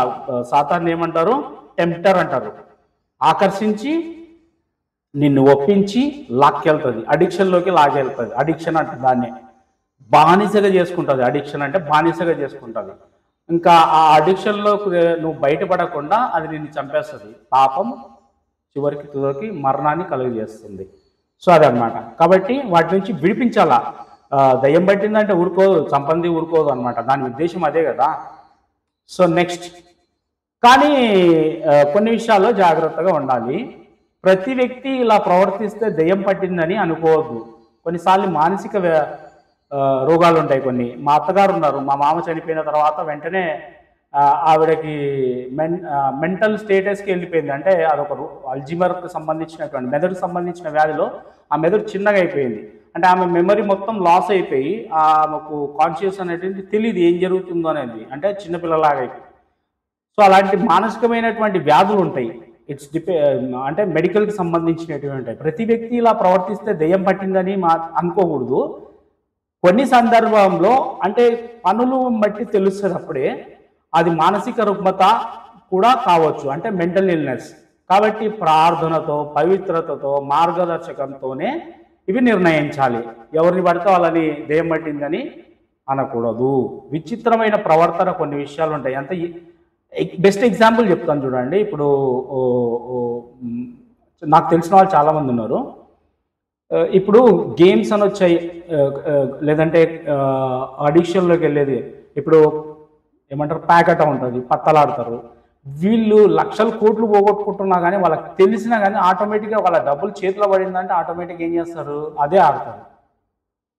సాతాన్ని ఏమంటారు, టెంప్టర్ అంటారు. ఆకర్షించి నిన్ను ఒప్పించి లాక్కెళ్తుంది, అడిక్షన్లోకి లాగెళ్తుంది. అడిక్షన్ అంటే దాన్ని బానిసగా చేసుకుంటుంది. అడిక్షన్ అంటే బానిసగా చేసుకుంటుంది. ఇంకా ఆ అడిక్షన్లో నువ్వు బయటపడకుండా అది నిన్ను చంపేస్తుంది. పాపం చివరికి తుదకి మరణాన్ని కలుగజేస్తుంది. సో అదనమాట. కాబట్టి వాటి నుంచి విడిపించాలా. దయ్యం పట్టిందంటే ఊరుకోదు, చంపంది ఊరుకోదు అనమాట, దాని ఉద్దేశం అదే కదా. సో నెక్స్ట్, కానీ కొన్ని విషయాల్లో జాగ్రత్తగా ఉండాలి. ప్రతి వ్యక్తి ఇలా ప్రవర్తిస్తే దయ్యం పట్టిందని అనుకోవద్దు. కొన్నిసార్లు మానసిక రోగాలు ఉంటాయి కొన్ని. మా అత్తగారు ఉన్నారు, మా మామ చనిపోయిన తర్వాత వెంటనే ఆవిడకి మెంటల్ స్టేటస్కి వెళ్ళిపోయింది. అంటే అదొక అల్జీమర్కి సంబంధించినటువంటి మెదడుకు సంబంధించిన వ్యాధిలో ఆ మెదడు చిన్నగా అయిపోయింది. అంటే ఆమె మెమరీ మొత్తం లాస్ అయిపోయి ఆమెకు కాన్షియస్ అనేటువంటి తెలియదు ఏం జరుగుతుందో అనేది, అంటే చిన్నపిల్లలాగా అయిపోయింది. సో అలాంటి మానసికమైనటువంటి వ్యాధులు ఉంటాయి. అంటే మెడికల్కి సంబంధించినటువంటి ఉంటాయి. ప్రతి వ్యక్తి ఇలా ప్రవర్తిస్తే దెయ్యం పట్టిందని అనుకోకూడదు. కొన్ని సందర్భంలో అంటే పనులు బట్టి తెలుస్తుంది, అప్పుడే అది మానసిక రుగ్మత కూడా కావచ్చు, అంటే మెంటల్ ఇల్నెస్. కాబట్టి ప్రార్థనతో, పవిత్రతతో, మార్గదర్శకంతోనే ఇవి నిర్ణయించాలి. ఎవరిని పడితే వాళ్ళని దెయ్యం పట్టిందని అనకూడదు. విచిత్రమైన ప్రవర్తన కొన్ని విషయాలు ఉంటాయి. బెస్ట్ ఎగ్జాంపుల్ చెప్తాను చూడండి. ఇప్పుడు ఓ ఓ మ్, నాకు తెలిసిన వాళ్ళు చాలామంది ఉన్నారు. ఇప్పుడు గేమ్స్ అని వచ్చాయి, లేదంటే అడిక్షన్లోకి వెళ్ళేది. ఇప్పుడు ఏమంటారు, ప్యాకెట్ ఉంటుంది, పత్తలాడతారు. వీళ్ళు లక్షల కోట్లు పోగొట్టుకుంటున్నా కానీ వాళ్ళకి తెలిసినా కానీ ఆటోమేటిక్గా వాళ్ళ డబ్బులు చేతిలో పడిందంటే ఆటోమేటిక్గా ఏం చేస్తారు, అదే ఆడతారు.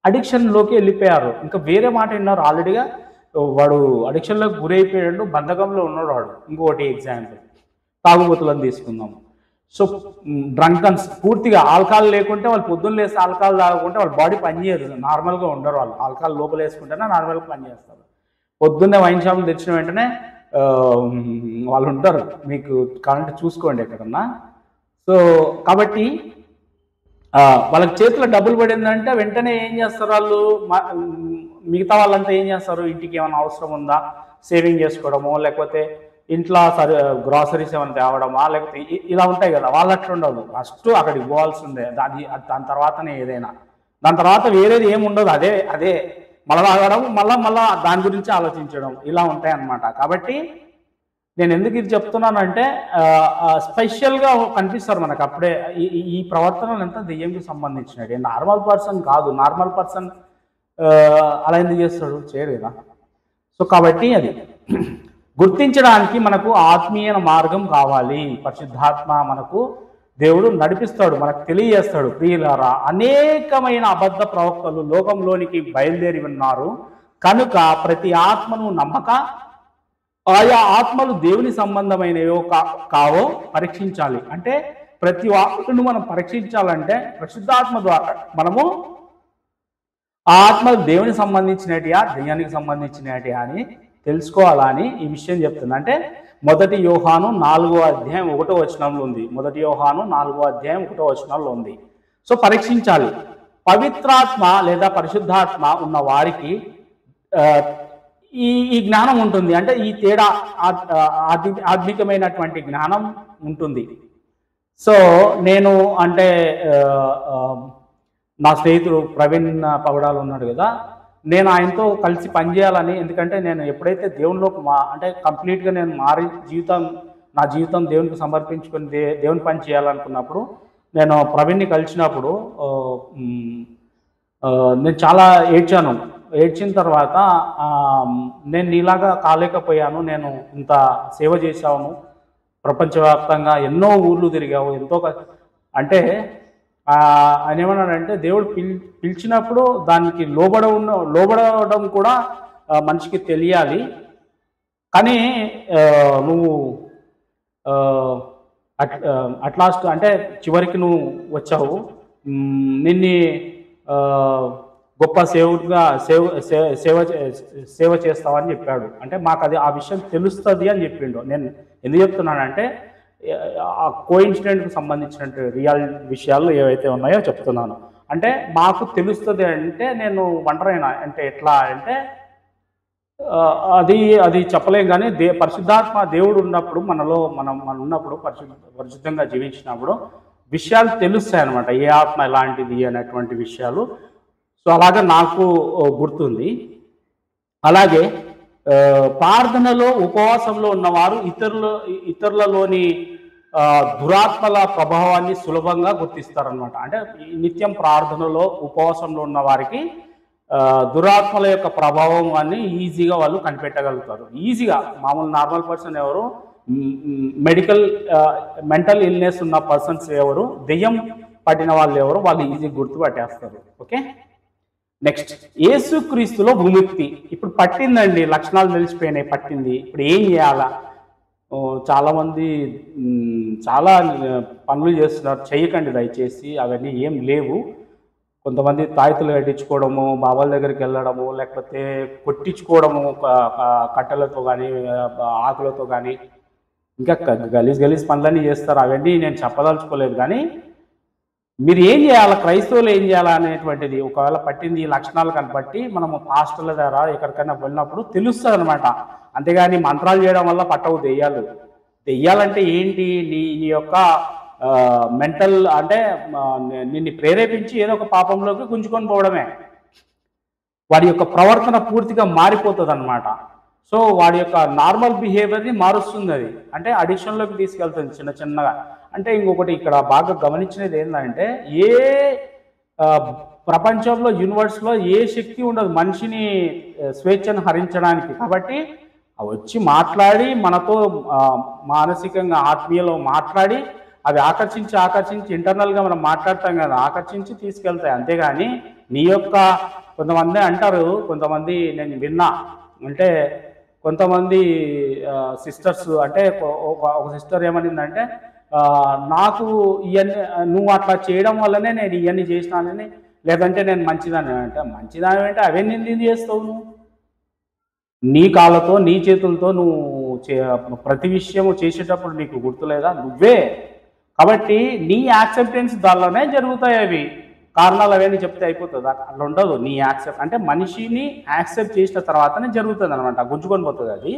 అడిక్షన్లోకి వెళ్ళిపోయారు. ఇంకా వేరే మాట విన్నారు ఆల్రెడీగా. వాడు అడిక్షన్లోకి గురైపోయాడు, బంధకంలో ఉన్నాడు వాడు. ఇంకొకటి ఎగ్జాంపుల్, తాగుబోతులను తీసుకుందాము. సో డ్రంకన్స్, పూర్తిగా ఆల్కహాల్ లేకుంటే వాళ్ళు పొద్దున్న లేస్తే ఆల్కహాల్ తాగుకుంటే వాళ్ళ బాడీ పనిచేయదు, నార్మల్గా ఉండరు వాళ్ళు. ఆల్కహాల్ లోపల వేసుకుంటేనే నార్మల్గా పనిచేస్తారు. పొద్దున్నే వైన్ షాపులు తెచ్చిన వెంటనే వాళ్ళు ఉంటారు, మీకు కరెంట్ చూసుకోండి ఎక్కడన్నా. సో కాబట్టి వాళ్ళకి చేతిలో డబ్బులు పడిందంటే వెంటనే ఏం చేస్తారు వాళ్ళు, మిగతా వాళ్ళంతా ఏం చేస్తారు, ఇంటికి ఏమైనా అవసరం ఉందా సేవింగ్ చేసుకోవడమో, లేకపోతే ఇంట్లో గ్రాసరీస్ ఏమైనా తేవడమా, లేకపోతే ఇలా ఉంటాయి కదా. వాళ్ళు అట్లా ఉండదు, ఫస్ట్ అక్కడికి పోవాల్సిందే. దాని తర్వాతనే ఏదైనా, దాని తర్వాత వేరేది ఏమి ఉండదు. అదే అదే మళ్ళీ తాగడం, మళ్ళా దాని గురించి ఆలోచించడం, ఇలా ఉంటాయి అన్నమాట. కాబట్టి నేను ఎందుకు ఇది చెప్తున్నానంటే స్పెషల్గా కనిపిస్తారు మనకు అప్పుడే ఈ ప్రవర్తనలు ఎంత దెయ్యంకి సంబంధించినవి. నార్మల్ పర్సన్ కాదు, నార్మల్ పర్సన్ అలా ఎందుకు చేస్తాడు, చేయడు కదా. సో కాబట్టి అది గుర్తించడానికి మనకు ఆత్మీయ మార్గం కావాలి. పరిశుద్ధాత్మ మనకు దేవుడు నడిపిస్తాడు, మనకు తెలియజేస్తాడు. ప్రియులారా, అనేకమైన అబద్ధ ప్రవక్తలు లోకంలోనికి బయలుదేరి ఉన్నారు కనుక ప్రతి ఆత్మను నమ్మక ఆయా ఆత్మలు దేవుని సంబంధమైనవో కావో పరీక్షించాలి. అంటే ప్రతి ఆత్మను మనం పరీక్షించాలంటే పరిశుద్ధాత్మ ద్వారా మనము ఆ ఆత్మలు దేవునికి సంబంధించినటియా దెయ్యానికి సంబంధించినటియా అని తెలుసుకోవాలని ఈ విషయం చెప్తుంది. అంటే 1 యోహాను 4వ అధ్యాయం 1వ వచనంలో ఉంది. 1 యోహాను 4వ అధ్యాయం 1వ వచనంలో ఉంది. సో పరీక్షించాలి. పవిత్రాత్మ లేదా పరిశుద్ధాత్మ ఉన్న వారికి ఈ జ్ఞానం ఉంటుంది. అంటే ఈ తేడా ఆధ్యాత్మికమైనటువంటి జ్ఞానం ఉంటుంది. సో నేను అంటే నా స్నేహితుడు ప్రవీణ్ పగడాలు ఉన్నాడు కదా, నేను ఆయనతో కలిసి పనిచేయాలని. ఎందుకంటే నేను ఎప్పుడైతే దేవునిలోకి అంటే కంప్లీట్గా నేను మారి నా జీవితం దేవునికి సమర్పించుకొని దేవుని పని చేయాలనుకున్నప్పుడు నేను ప్రవీణ్ని కలిసినప్పుడు నేను చాలా ఏడ్చాను. ఏడ్చిన తర్వాత నేను నీలాగా కాలేకపోయాను, నేను ఇంత సేవ చేశాను, ప్రపంచవ్యాప్తంగా ఎన్నో ఊర్లు తిరిగావు, ఎంతో అంటే ఆయన ఏమన్నాడంటే దేవుడు పిలిచినప్పుడు దానికి లోబడడం కూడా మనిషికి తెలియాలి. కానీ నువ్వు అట్లాస్ట్ అంటే చివరికి నువ్వు వచ్చావు, నిన్ని గొప్ప సేవకుడిగా సేవ చేస్తావని చెప్పాడు. అంటే మాకు అది ఆ విషయం తెలుస్తుంది అని చెప్పిండు. నేను ఎందుకు చెప్తున్నానంటే ఆ కోఇన్సిడెంట్కి సంబంధించినట్టు రియల్ విషయాలు ఏవైతే ఉన్నాయో చెప్తున్నాను. అంటే మాకు తెలుస్తుంది అంటే నేను ఒంటరైనా అంటే ఎట్లా అంటే అది చెప్పలేం. కానీ పరిశుద్ధాత్మ దేవుడు ఉన్నప్పుడు మనం ఉన్నప్పుడు పరిశుద్ధంగా జీవించినప్పుడు విషయాలు తెలుస్తాయి అన్నమాట, ఏ ఆత్మ ఎలాంటిది అనేటువంటి విషయాలు. సో అలాగే నాకు గుర్తుంది. అలాగే ప్రార్థనలో ఉపవాసంలో ఉన్నవారు ఇతరులలోని దురాత్మల ప్రభావాన్ని సులభంగా గుర్తిస్తారనమాట. అంటే నిత్యం ప్రార్థనలో ఉపవాసంలో ఉన్న వారికి దురాత్మల యొక్క ప్రభావం అని ఈజీగా వాళ్ళు కనిపెట్టగలుగుతారు. ఈజీగా మామూలు నార్మల్ పర్సన్ ఎవరు, మెంటల్ ఇల్నెస్ ఉన్న పర్సన్స్ ఎవరు, దెయ్యం పట్టిన వాళ్ళు ఎవరు, వాళ్ళు ఈజీగా గుర్తుపట్టేస్తారు. Okay, next యేసుక్రీస్తులో భూమిక్తి. ఇప్పుడు పట్టిందండి, లక్షణాలు తెలిసిపోయినాయి, పట్టింది. ఇప్పుడు ఏం చేయాలా? చాలామంది చాలా పనులు చేస్తున్నారు, చేయకండి దయచేసి, అవన్నీ ఏం లేవు. కొంతమంది తాయితులు కట్టించుకోవడము, బాబాల దగ్గరికి వెళ్ళడము, లేకపోతే కొట్టించుకోవడము కట్టెలతో కానీ ఆకులతో కానీ, ఇంకా గలీజ్ పనులన్నీ చేస్తారు. అవన్నీ నేను చెప్పదలుచుకోలేదు. కానీ మీరు ఏం చేయాలి, క్రైస్తవులు ఏం చేయాలా అనేటువంటిది, ఒకవేళ పట్టింది ఈ లక్షణాలు కనబట్టి మనము పాస్టర్ల ద్వారా ఎక్కడికైనా వెళ్ళినప్పుడు తెలుస్తుంది అనమాట. అంతేగాని మంత్రాలు చేయడం వల్ల పట్టవు దెయ్యాలు. దెయ్యాలంటే ఏంటి, నీ యొక్క మెంటల్ అంటే నిన్ను ప్రేరేపించి ఏదో ఒక పాపంలోకి గుంజుకొని పోవడమే. వాడి యొక్క ప్రవర్తన పూర్తిగా మారిపోతుంది అనమాట. సో వాడి యొక్క నార్మల్ బిహేవియర్ని మారుస్తుంది. అది అంటే అడిక్షన్లోకి తీసుకెళ్తుంది చిన్న చిన్నగా. అంటే ఇంకొకటి ఇక్కడ బాగా గమనించినది ఏంటంటే, ఏ ప్రపంచంలో యూనివర్స్లో ఏ శక్తి ఉండదు మనిషిని స్వేచ్ఛను హరించడానికి. కాబట్టి వచ్చి మాట్లాడి మనతో మానసికంగా ఆత్మీయలో మాట్లాడి అవి ఆకర్షించి ఇంటర్నల్గా మనం మాట్లాడతాం కదా, ఆకర్షించి తీసుకెళ్తాయి. అంతేగాని నీ యొక్క కొంతమంది అంటారు, కొంతమంది నేను విన్నా, అంటే కొంతమంది సిస్టర్స్ అంటే ఒక సిస్టర్ ఏమనిందంటే, నాకు ఇవన్నీ నువ్వు అట్లా చేయడం వల్లనే నేను ఇవన్నీ చేసినానని, లేదంటే నేను మంచిదాన్ని అంటే, మంచిదాని అంటే అవన్నీ ఎందుకు చేస్తావు నువ్వు? నీ కాళ్ళతో నీ చేతులతో నువ్వు ప్రతి విషయము చేసేటప్పుడు నీకు గుర్తులేదా? నువ్వే. కాబట్టి నీ యాక్సెప్టెన్స్ దానిలోనే జరుగుతాయి. అవి కారణాలు అవన్నీ చెప్తే అయిపోతుంది, అట్లా ఉండదు. నీ యాక్సెప్ట్ అంటే మనిషిని యాక్సెప్ట్ చేసిన తర్వాతనే జరుగుతుంది అనమాట, గుంజుకొని పోతుంది అది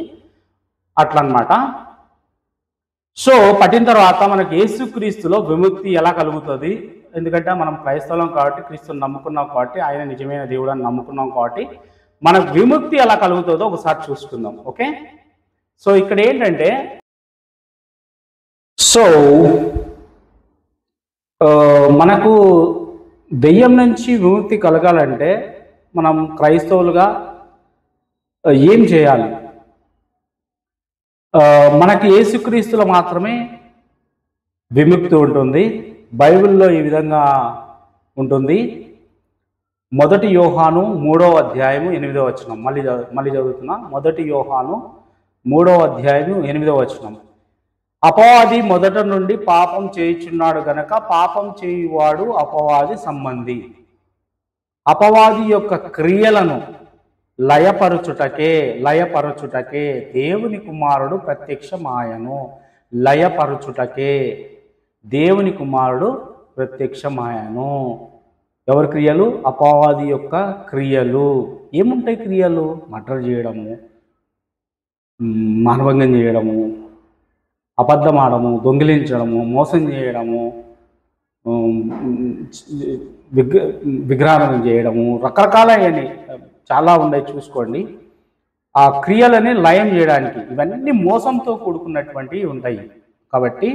అట్లా అనమాట. సో పట్టిన తర్వాత మనకి యేసుక్రీస్తులో విముక్తి ఎలా కలుగుతుంది? ఎందుకంటే మనం క్రైస్తవం కాబట్టి, క్రీస్తుని నమ్ముకున్నాం కాబట్టి, ఆయన నిజమైన దేవుడు అని నమ్ముకున్నాం కాబట్టి మనకు విముక్తి ఎలా కలుగుతుందో ఒకసారి చూసుకుందాం. ఓకే, సో ఇక్కడ ఏంటంటే, సో మనకు దెయ్యం నుంచి విముక్తి కలగాలంటే మనం క్రైస్తవులుగా ఏం చేయాలి? మనకి యేసుక్రీస్తులో మాత్రమే విముక్తి ఉంటుంది. బైబిల్లో ఈ విధంగా ఉంటుంది. 1 యోహాను 3వ అధ్యాయము 8వ వచనం. మళ్ళీ చదువుతున్నా. 1 యోహాను 3వ అధ్యాయము 8వ వచనం. అపవాది మొదట నుండి పాపం చేయుచున్నాడు గనక పాపం చేయువాడు అపవాది సంబంధి. అపవాది యొక్క క్రియలను లయపరచుటకే దేవుని కుమారుడు ప్రత్యక్షమాయను. లయపరచుటకే దేవుని కుమారుడు ప్రత్యక్షమాయను. ఎవరి క్రియలు? అపవాది యొక్క క్రియలు. ఏముంటాయి క్రియలు? మర్డర్ చేయడము, మానభంగం చేయడము, అబద్ధం ఆడము, దొంగిలించడము, మోసం చేయడము, విగ్రహారాధన చేయడము, రకరకాలైనవి చాలా ఉన్నాయి, చూసుకోండి. ఆ క్రియలని లయం చేయడానికి ఇవన్నీ మోసంతో కూడుకున్నటువంటివి ఉంటాయి. కాబట్టి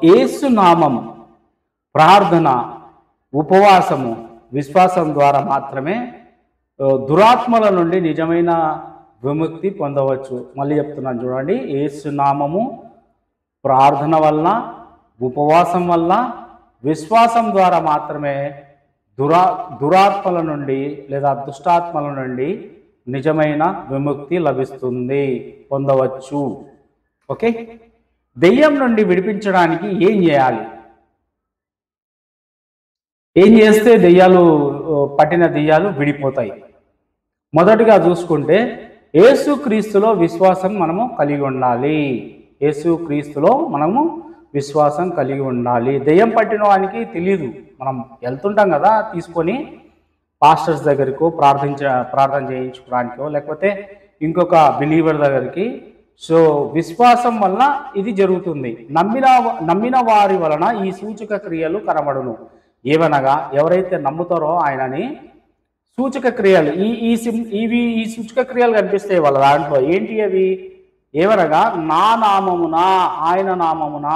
యేసు నామం, ప్రార్థన, ఉపవాసము, విశ్వాసం ద్వారా మాత్రమే దురాత్మల నుండి నిజమైన విముక్తి పొందవచ్చు. మళ్ళీ చెప్తున్నాను చూడండి. యేసు నామము, ప్రార్థన వలన, ఉపవాసం వల్ల, విశ్వాసం ద్వారా మాత్రమే దురాత్మల నుండి లేదా దుష్టాత్మల నుండి నిజమైన విముక్తి లభిస్తుంది, పొందవచ్చు. ఓకే, దెయ్యం నుండి విడిపించడానికి ఏం చేయాలి? ఏం చేస్తే పట్టిన దెయ్యాలు విడిపోతాయి? మొదటిగా చూసుకుంటే యేసుక్రీస్తులో విశ్వాసం మనము కలిగి ఉండాలి. యేసుక్రీస్తులో మనము విశ్వాసం కలిగి ఉండాలి. దెయ్యం పట్టిన వానికి తెలియదు. మనం వెళ్తుంటాం కదా, తీసుకొని పాస్టర్స్ దగ్గరకు ప్రార్థన చేయించుకోవడానికో లేకపోతే ఇంకొక బిలీవర్ దగ్గరికి. సో విశ్వాసం వలన ఇది జరుగుతుంది. నమ్మిన వారి వలన ఈ సూచక క్రియలు కనబడును. ఏవనగా ఎవరైతే నమ్ముతారో ఆయనని, సూచక క్రియలు ఈ సూచక క్రియలు కనిపిస్తాయి వాళ్ళ దాంట్లో. ఏంటి అవి? ఏవనగా నా నామమున, ఆయన నామమున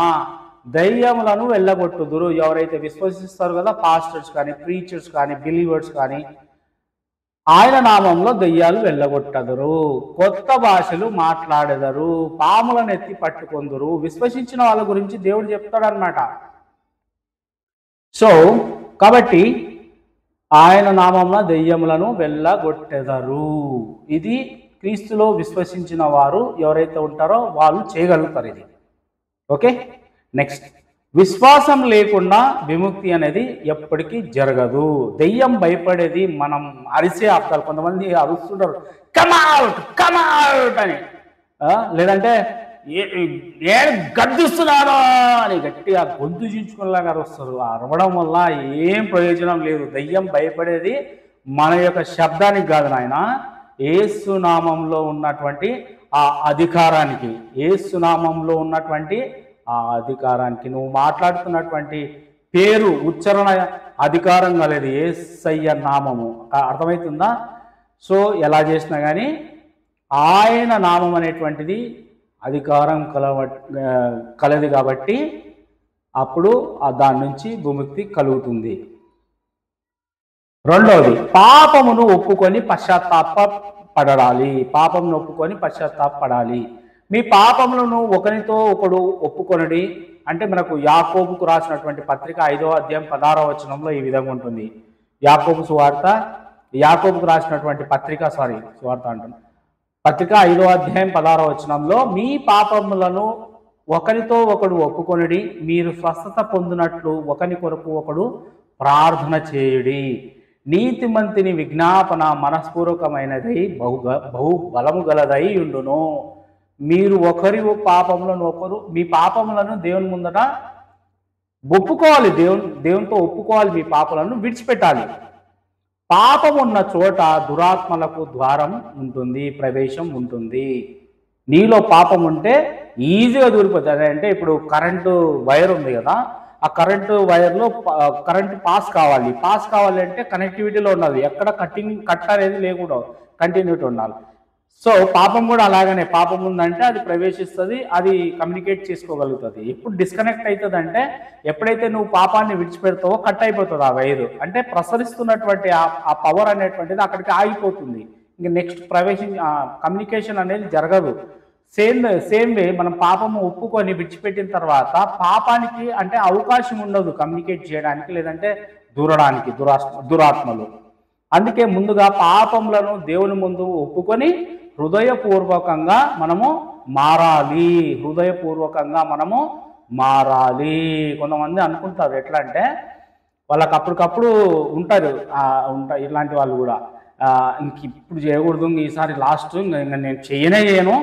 దయ్యములను వెళ్ళగొట్టుదురు. ఎవరైతే విశ్వసిస్తారు కదా, పాస్టర్స్ కానీ, ప్రీచర్స్ కానీ, బిలీవర్స్ కానీ, ఆయన నామంలో దయ్యాలు వెళ్ళగొట్టదురు, కొత్త భాషలు మాట్లాడెదరు, పాములను ఎత్తి పట్టుకొందురు. విశ్వసించిన వాళ్ళ గురించి దేవుడు చెప్తాడనమాట. సో కాబట్టి ఆయన నామంలో దెయ్యములను వెళ్ళగొట్టెదరు. ఇది క్రీస్తులో విశ్వసించిన వారు ఎవరైతే ఉంటారో వాళ్ళు చేయగలుగుతారు ఇది. ఓకే, నెక్స్ట్, విశ్వాసం లేకుండా విముక్తి అనేది ఎప్పటికీ జరగదు. దెయ్యం భయపడేది మనం అరిసే అర్థాలు. కొంతమంది అరుస్తుంటారు కమౌట్ అని, లేదంటే నేను గద్దిస్తున్నాను అని గట్టిగా గొంతు చించుకునేలాగా అరుస్తారు. అరవడం వల్ల ఏం ప్రయోజనం లేదు. దెయ్యం భయపడేది మన యొక్క శబ్దానికి కాదు నాయన, యేసునామంలో ఉన్నటువంటి ఆ అధికారానికి. యేసునామంలో ఉన్నటువంటి ఆ అధికారానికి. నువ్వు మాట్లాడుతున్నటువంటి పేరు ఉచ్చారణ అధికారం కలదు యేసయ్య నామము. అర్థమవుతుందా? సో ఎలా చేసినా కానీ ఆయన నామం అనేటువంటిది అధికారం కలది కాబట్టి అప్పుడు దాని నుంచి విముక్తి కలుగుతుంది. రెండవది, పాపమును ఒప్పుకొని పశ్చాత్తాపడాలి. పాపమును ఒప్పుకొని పశ్చాత్తాపడాలి. మీ పాపములను ఒకరితో ఒకడు ఒప్పుకొనడి అంటే మనకు యాకోబుకు రాసినటువంటి పత్రిక 5వ అధ్యాయం 16వ వచనంలో ఈ విధంగా ఉంటుంది. యాకోబుకు రాసినటువంటి పత్రిక పత్రిక 5వ అధ్యాయం 16వ వచనంలో, మీ పాపములను ఒకరితో ఒకడు ఒప్పుకొనడి, మీరు స్వస్థత పొందినట్లు ఒకరి కొరకు ఒకడు ప్రార్థన చేయుడి. నీతిమంతుని విజ్ఞాపన మనస్పూర్వకమైనదై బహు బలము గలదై ఉండును. మీరు ఒకరి పాపములను మీ పాపములను దేవుని ముందట ఒప్పుకోవాలి. దేవునితో ఒప్పుకోవాలి. మీ పాపలను విడిచిపెట్టాలి. పాపం ఉన్న చోట దురాత్మలకు ద్వారం ఉంటుంది, ప్రవేశం ఉంటుంది. నీలో పాపం ఉంటే ఈజీగా దూరిపోతుంది. అంటే ఇప్పుడు కరెంటు వైర్ ఉంది కదా, ఆ కరెంటు వైర్లో కరెంట్ పాస్ కావాలి అంటే కనెక్టివిటీలో ఉండాలి. ఎక్కడ కట్ అనేది లేకుండా కంటిన్యూటీ ఉండాలి. సో పాపం కూడా అలాగనే, పాపం ఉందంటే అది ప్రవేశిస్తుంది, అది కమ్యూనికేట్ చేసుకోగలుగుతుంది. ఎప్పుడు డిస్కనెక్ట్ అవుతుంది అంటే ఎప్పుడైతే నువ్వు పాపాన్ని విడిచిపెడతావో కట్ అయిపోతుంది ఆ వైరు. అంటే ప్రసరిస్తున్నటువంటి ఆ పవర్ అనేటువంటిది అక్కడికి ఆగిపోతుంది. ఇంక నెక్స్ట్ కమ్యూనికేషన్ అనేది జరగదు. సేమ్ వే మనం పాపము ఒప్పుకొని విడిచిపెట్టిన తర్వాత పాపానికి అంటే అవకాశం ఉండదు కమ్యూనికేట్ చేయడానికి, లేదంటే దూరడానికి దురాత్మలు. అందుకే ముందుగా పాపములను దేవుని ముందు ఒప్పుకొని హృదయపూర్వకంగా మనము మారాలి. కొంతమంది అనుకుంటారు ఎట్లా అంటే, వాళ్ళకి అప్పటికప్పుడు ఉంటారు ఇలాంటి వాళ్ళు కూడా, ఇంక ఇప్పుడు చేయకూడదు, ఈసారి లాస్ట్, ఇంకా నేను చేయను,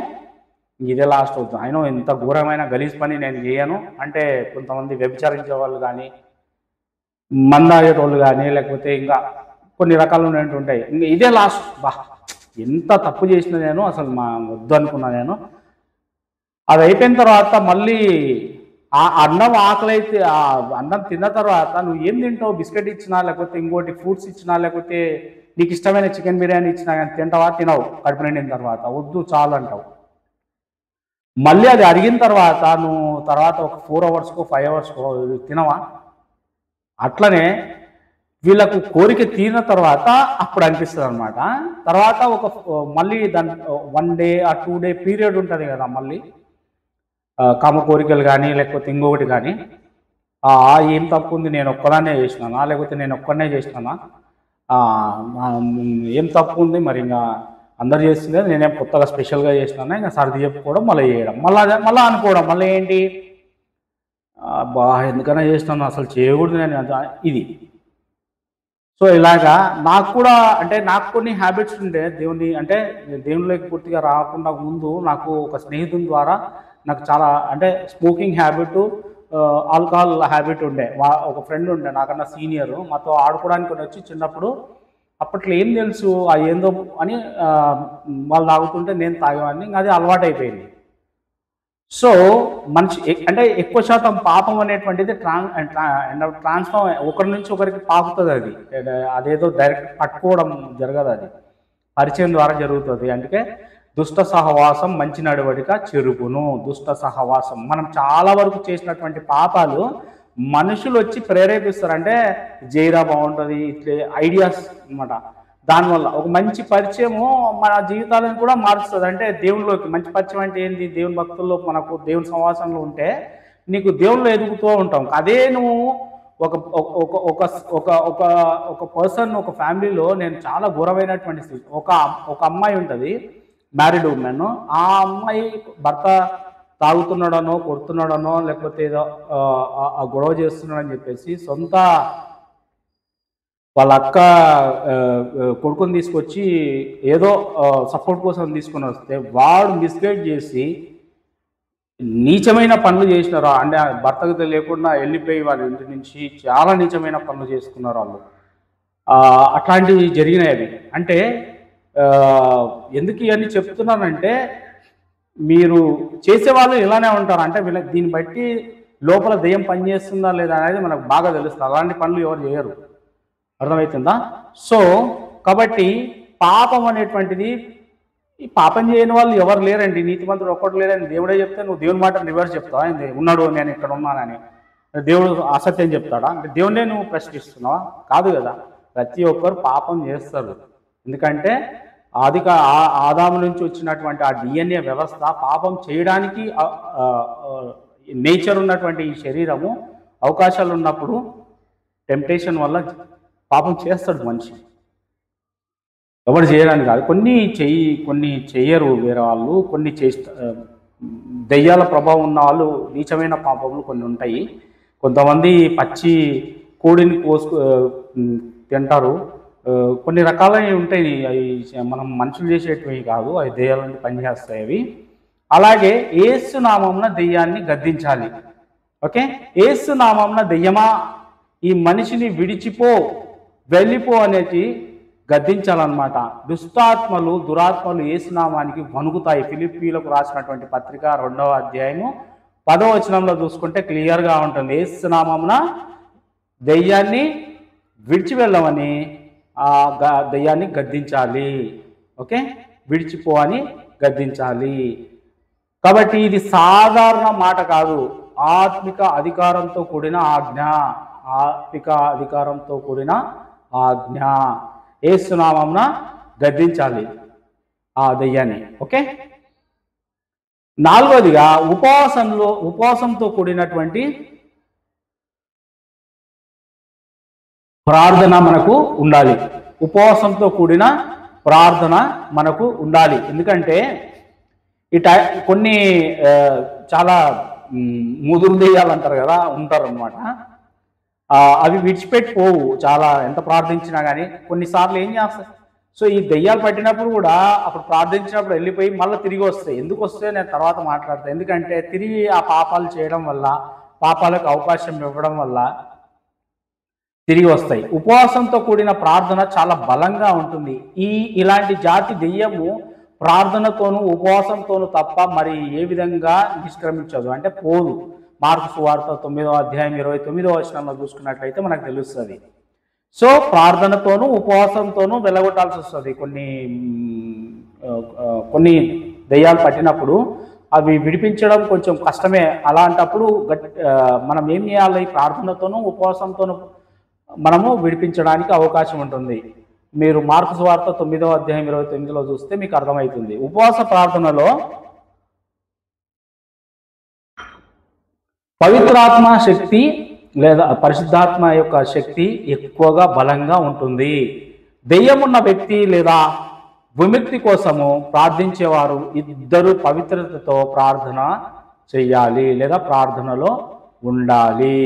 ఇదే లాస్ట్ అవుతుంది, అయినా ఎంత ఘోరమైన గలీజ్ పని నేను చేయను అంటే కొంతమంది వ్యభిచరించే వాళ్ళు కానీ, మందాగేటోళ్ళు కానీ, లేకపోతే ఇంకా కొన్ని రకాలు ఉంటాయి. ఇంకా ఇదే లాస్ట్, ఎంత తప్పు చేసిన నేను అసలు వద్దు అనుకున్నా నేను. అది అయిపోయిన తర్వాత మళ్ళీ ఆ అన్నం ఆకలైతే ఆ అన్నం తిన్న తర్వాత నువ్వు ఏం తింటావు? బిస్కెట్ ఇచ్చినా, లేకపోతే ఇంకోటి ఫ్రూట్స్ ఇచ్చినా, లేకపోతే నీకు ఇష్టమైన చికెన్ బిర్యానీ ఇచ్చినా కానీ తింటావా? తినవు. కడుపు నిండిన తర్వాత వద్దు చాలు అంటావు. మళ్ళీ అది అరిగిన తర్వాత నువ్వు తర్వాత ఒక 4 అవర్స్కో 5 అవర్స్కో తినవా? అట్లనే వీళ్ళకు కోరిక తీరిన తర్వాత అప్పుడు అనిపిస్తుంది అనమాట. తర్వాత మళ్ళీ దాని 1 డే ఆ 2 డే పీరియడ్ ఉంటుంది కదా, మళ్ళీ కామ కోరికలు కానీ లేకపోతే ఇంకొకటి కానీ, ఏం తప్పు ఉంది, నేను ఒక్కదాన్నే చేసినానా, లేకపోతే నేను ఒక్కడనే చేసినానా, ఏం తప్పు ఉంది, మరి ఇంకా అందరు చేస్తుంది నేనేం కొత్తగా స్పెషల్గా చేసినానా, ఇంకా సర్ది చెప్పుకోవడం, మళ్ళీ చేయడం, మళ్ళీ అనుకోవడం, మళ్ళీ ఏంటి, ఎందుకైనా చేసినాను, అసలు చేయకూడదు నేను ఇది. సో ఇలాగా నాకు కూడా అంటే నాకు కొన్ని హ్యాబిట్స్ ఉండే దేవునిలోకి పూర్తిగా రాకుండా ముందు నాకు ఒక స్నేహితుని ద్వారా నాకు చాలా అంటే స్మోకింగ్ హ్యాబిట్, ఆల్కహాల్ హ్యాబిట్ ఉండే. ఒక ఫ్రెండ్ ఉండే నాకన్నా సీనియర్, మాతో ఆడుకోవడానికి వచ్చి చిన్నప్పుడు. అప్పట్లో ఏం తెలుసు ఏందో అని వాళ్ళు తాగుతుంటే నేను తాగేవాడిని, ఇంకా అది అలవాటు అయిపోయింది. సో మనిషి అంటే ఎక్కువ శాతం పాపం అనేటువంటిది ట్రాన్స్ఫార్మ్ ఒకరి నుంచి ఒకరికి పాకుతుంది. అదేదో డైరెక్ట్ పట్టుకోవడం జరగదు, అది పరిచయం ద్వారా జరుగుతుంది. అందుకే దుష్ట సహవాసం మంచి నడవడిక చెరుపును. దుష్ట సహవాసం మనం చాలా వరకు చేసినటువంటి పాపాలు మనుషులు వచ్చి ప్రేరేపిస్తారు. అంటే జైరా బాగుంటుంది ఇట్లే ఐడియాస్ అన్నమాట. దానివల్ల ఒక మంచి పరిచయము మన జీవితాలను కూడా మారుస్తుంది. అంటే దేవునిలోకి మంచి పరిచయం అంటే ఏంటి, దేవుని భక్తుల్లో మనకు దేవుని సహవాసంలో ఉంటే నీకు దేవుళ్ళు ఎదుగుతూ ఉంటాం. అదే నువ్వు ఒక పర్సన్, ఒక ఫ్యామిలీలో నేను చాలా ఘోరమైనటువంటి స్థితి, ఒక అమ్మాయి ఉంటుంది, మ్యారీడ్ ఉమెన్. ఆ అమ్మాయి భర్త తాగుతున్నాడనో కొడుతున్నాడనో లేకపోతే ఏదో గొడవ చేస్తున్నాడని చెప్పేసి సొంత వాళ్ళ అక్క కొడుకుని తీసుకొచ్చి ఏదో సపోర్ట్ కోసం తీసుకొని వస్తే వాడు మిస్గైడ్ చేసి నీచమైన పనులు చేసినారు. అంటే భర్తకు తెలియకుండా వెళ్ళిపోయి వాళ్ళ ఇంటి నుంచి చాలా నీచమైన పనులు చేసుకున్నారు వాళ్ళు. అట్లాంటివి జరిగినాయి అవి. అంటే ఎందుకు ఇవన్నీ చెప్తున్నానంటే మీరు చేసేవాళ్ళు ఇలానే ఉంటారు. అంటే వీళ్ళకి దీన్ని బట్టి లోపల దెయ్యం పనిచేస్తుందా లేదా అనేది మనకు బాగా తెలుస్తుంది. అలాంటి పనులు ఎవరు చేయరు, అర్థమవుతుందా? సో కాబట్టి పాపం అనేటువంటిది ఈ పాపం చేయని వాళ్ళు ఎవరు లేరండి, నీతిమంతుడు ఒక్కడు లేరని దేవుడే చెప్తే నువ్వు దేవుని మాట రివర్స్ చెప్తావా? ఏంది ఉన్నాడు నేను ఇక్కడ ఉన్నానని దేవుడు అసత్యం చెప్తాడా? అంటే దేవుడే నువ్వు ప్రశ్నిస్తున్నావా? కాదు కదా. ప్రతి ఒక్కరు పాపం చేస్తారు. ఎందుకంటే ఆదాము నుంచి వచ్చినటువంటి ఆ DNA వ్యవస్థ పాపం చేయడానికి నేచర్ ఉన్నటువంటి ఈ శరీరము అవకాశాలు ఉన్నప్పుడు టెంప్టేషన్ వల్ల పాపం చేస్తాడు మనిషి. ఎవరు చేయడానికి కాదు, కొన్ని చెయ్యరు వేరే వాళ్ళు, కొన్ని దెయ్యాల ప్రభావం ఉన్న వాళ్ళు నీచమైన పాపములు కొన్ని ఉంటాయి. కొంతమంది పచ్చి కోడిని తింటారు. కొన్ని రకాలవి ఉంటాయి, అవి మనం మనుషులు చేసేటివి కాదు, అవి దెయ్యాలని పనిచేస్తాయి అవి. అలాగే యేసు నామమున దెయ్యాన్ని గద్దించాలి. ఓకే, యేసు నామమున దెయ్యమా ఈ మనిషిని విడిచిపో, వెళ్ళిపో అనేది గద్దించాలన్నమాట. దురాత్మలు యేసునామానికి వణుకుతాయి. ఫిలిప్పీలకు రాసినటువంటి పత్రిక 2వ అధ్యాయము 10వ వచనంలో చూసుకుంటే క్లియర్గా ఉంటుంది. యేసునామమున దెయ్యాన్ని విడిచి వెళ్ళమని దెయ్యాన్ని గద్దించాలి. ఓకే, విడిచిపో అని గద్దించాలి. కాబట్టి ఇది సాధారణ మాట కాదు, ఆత్మిక అధికారంతో కూడిన ఆజ్ఞ. ఆత్మిక అధికారంతో కూడిన ఆజ్ఞ. యేసునామమున గద్దించాలి ఆ దెయ్యాన్ని. ఓకే, 4వదిగా ఉపవాసంతో కూడినటువంటి ప్రార్థన మనకు ఉండాలి. ఉపవాసంతో కూడిన ప్రార్థన మనకు ఉండాలి. ఎందుకంటే కొన్ని చాలా ముదురు దెయ్యాలు అంటారు కదా, ఉంటారు అనమాట. అవి విడిచిపెట్టిపోవు, చాలా ఎంత ప్రార్థించినా కానీ. కొన్నిసార్లు ఏం చేస్తాయి, సో ఈ దెయ్యాలు పట్టినప్పుడు కూడా అప్పుడు ప్రార్థించినప్పుడు వెళ్ళిపోయి మళ్ళీ తిరిగి వస్తాయి. ఎందుకు వస్తే నేను తర్వాత మాట్లాడతాను. ఎందుకంటే తిరిగి ఆ పాపాలు చేయడం వల్ల, పాపాలకు అవకాశం ఇవ్వడం వల్ల తిరిగి వస్తాయి. ఉపవాసంతో కూడిన ప్రార్థన చాలా బలంగా ఉంటుంది. ఇలాంటి జాతి దెయ్యము ప్రార్థనతోనూ ఉపవాసంతోనూ తప్ప మరి ఏ విధంగా నిష్క్రమించదు, అంటే పోదు. మార్కు సువార్త 9వ అధ్యాయం 29వ వచనంలో చూసుకున్నట్లయితే మనకు తెలుస్తుంది. సో ప్రార్థనతోనూ ఉపవాసంతోనూ వెళ్ళగొట్టాల్సి వస్తుంది. కొన్ని దెయ్యాలు పట్టినప్పుడు అవి విడిపించడం కొంచెం కష్టమే. అలాంటప్పుడు మనం ఏం చేయాలి, ప్రార్థనతోనూ ఉపవాసంతోనూ మనము విడిపించడానికి అవకాశం ఉంటుంది. మీరు మార్కు సువార్త 9వ అధ్యాయం 29లో చూస్తే మీకు అర్థమవుతుంది. ఉపవాస ప్రార్థనలో పవిత్రాత్మ శక్తి లేదా పరిశుద్ధాత్మ యొక్క శక్తి ఎక్కువగా బలంగా ఉంటుంది. దెయ్యమున్న వ్యక్తి లేదా విముక్తి కోసము ప్రార్థించేవారు ఇద్దరు పవిత్రతతో ప్రార్థన చెయ్యాలి లేదా ప్రార్థనలో ఉండాలి.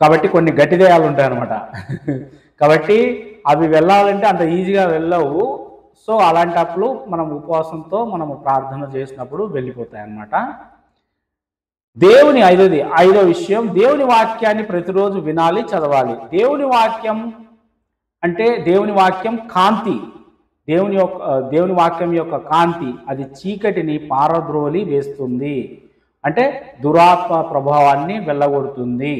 కాబట్టి కొన్ని గట్టి దెయ్యాలు ఉంటాయన్నమాట. కాబట్టి అవి వెళ్ళాలంటే అంత ఈజీగా వెళ్ళవు. సో అలాంటప్పుడు మనం ఉపవాసంతో మనము ప్రార్థన చేసినప్పుడు వెళ్ళిపోతాయి అన్నమాట. ఐదో విషయం, దేవుని వాక్యాన్ని ప్రతిరోజు వినాలి, చదవాలి. దేవుని వాక్యం కాంతి. దేవుని వాక్యం యొక్క కాంతి అది చీకటిని పారద్రోలి వేస్తుంది, అంటే దురాత్మ ప్రభావాన్ని వెళ్ళగొడుతుంది.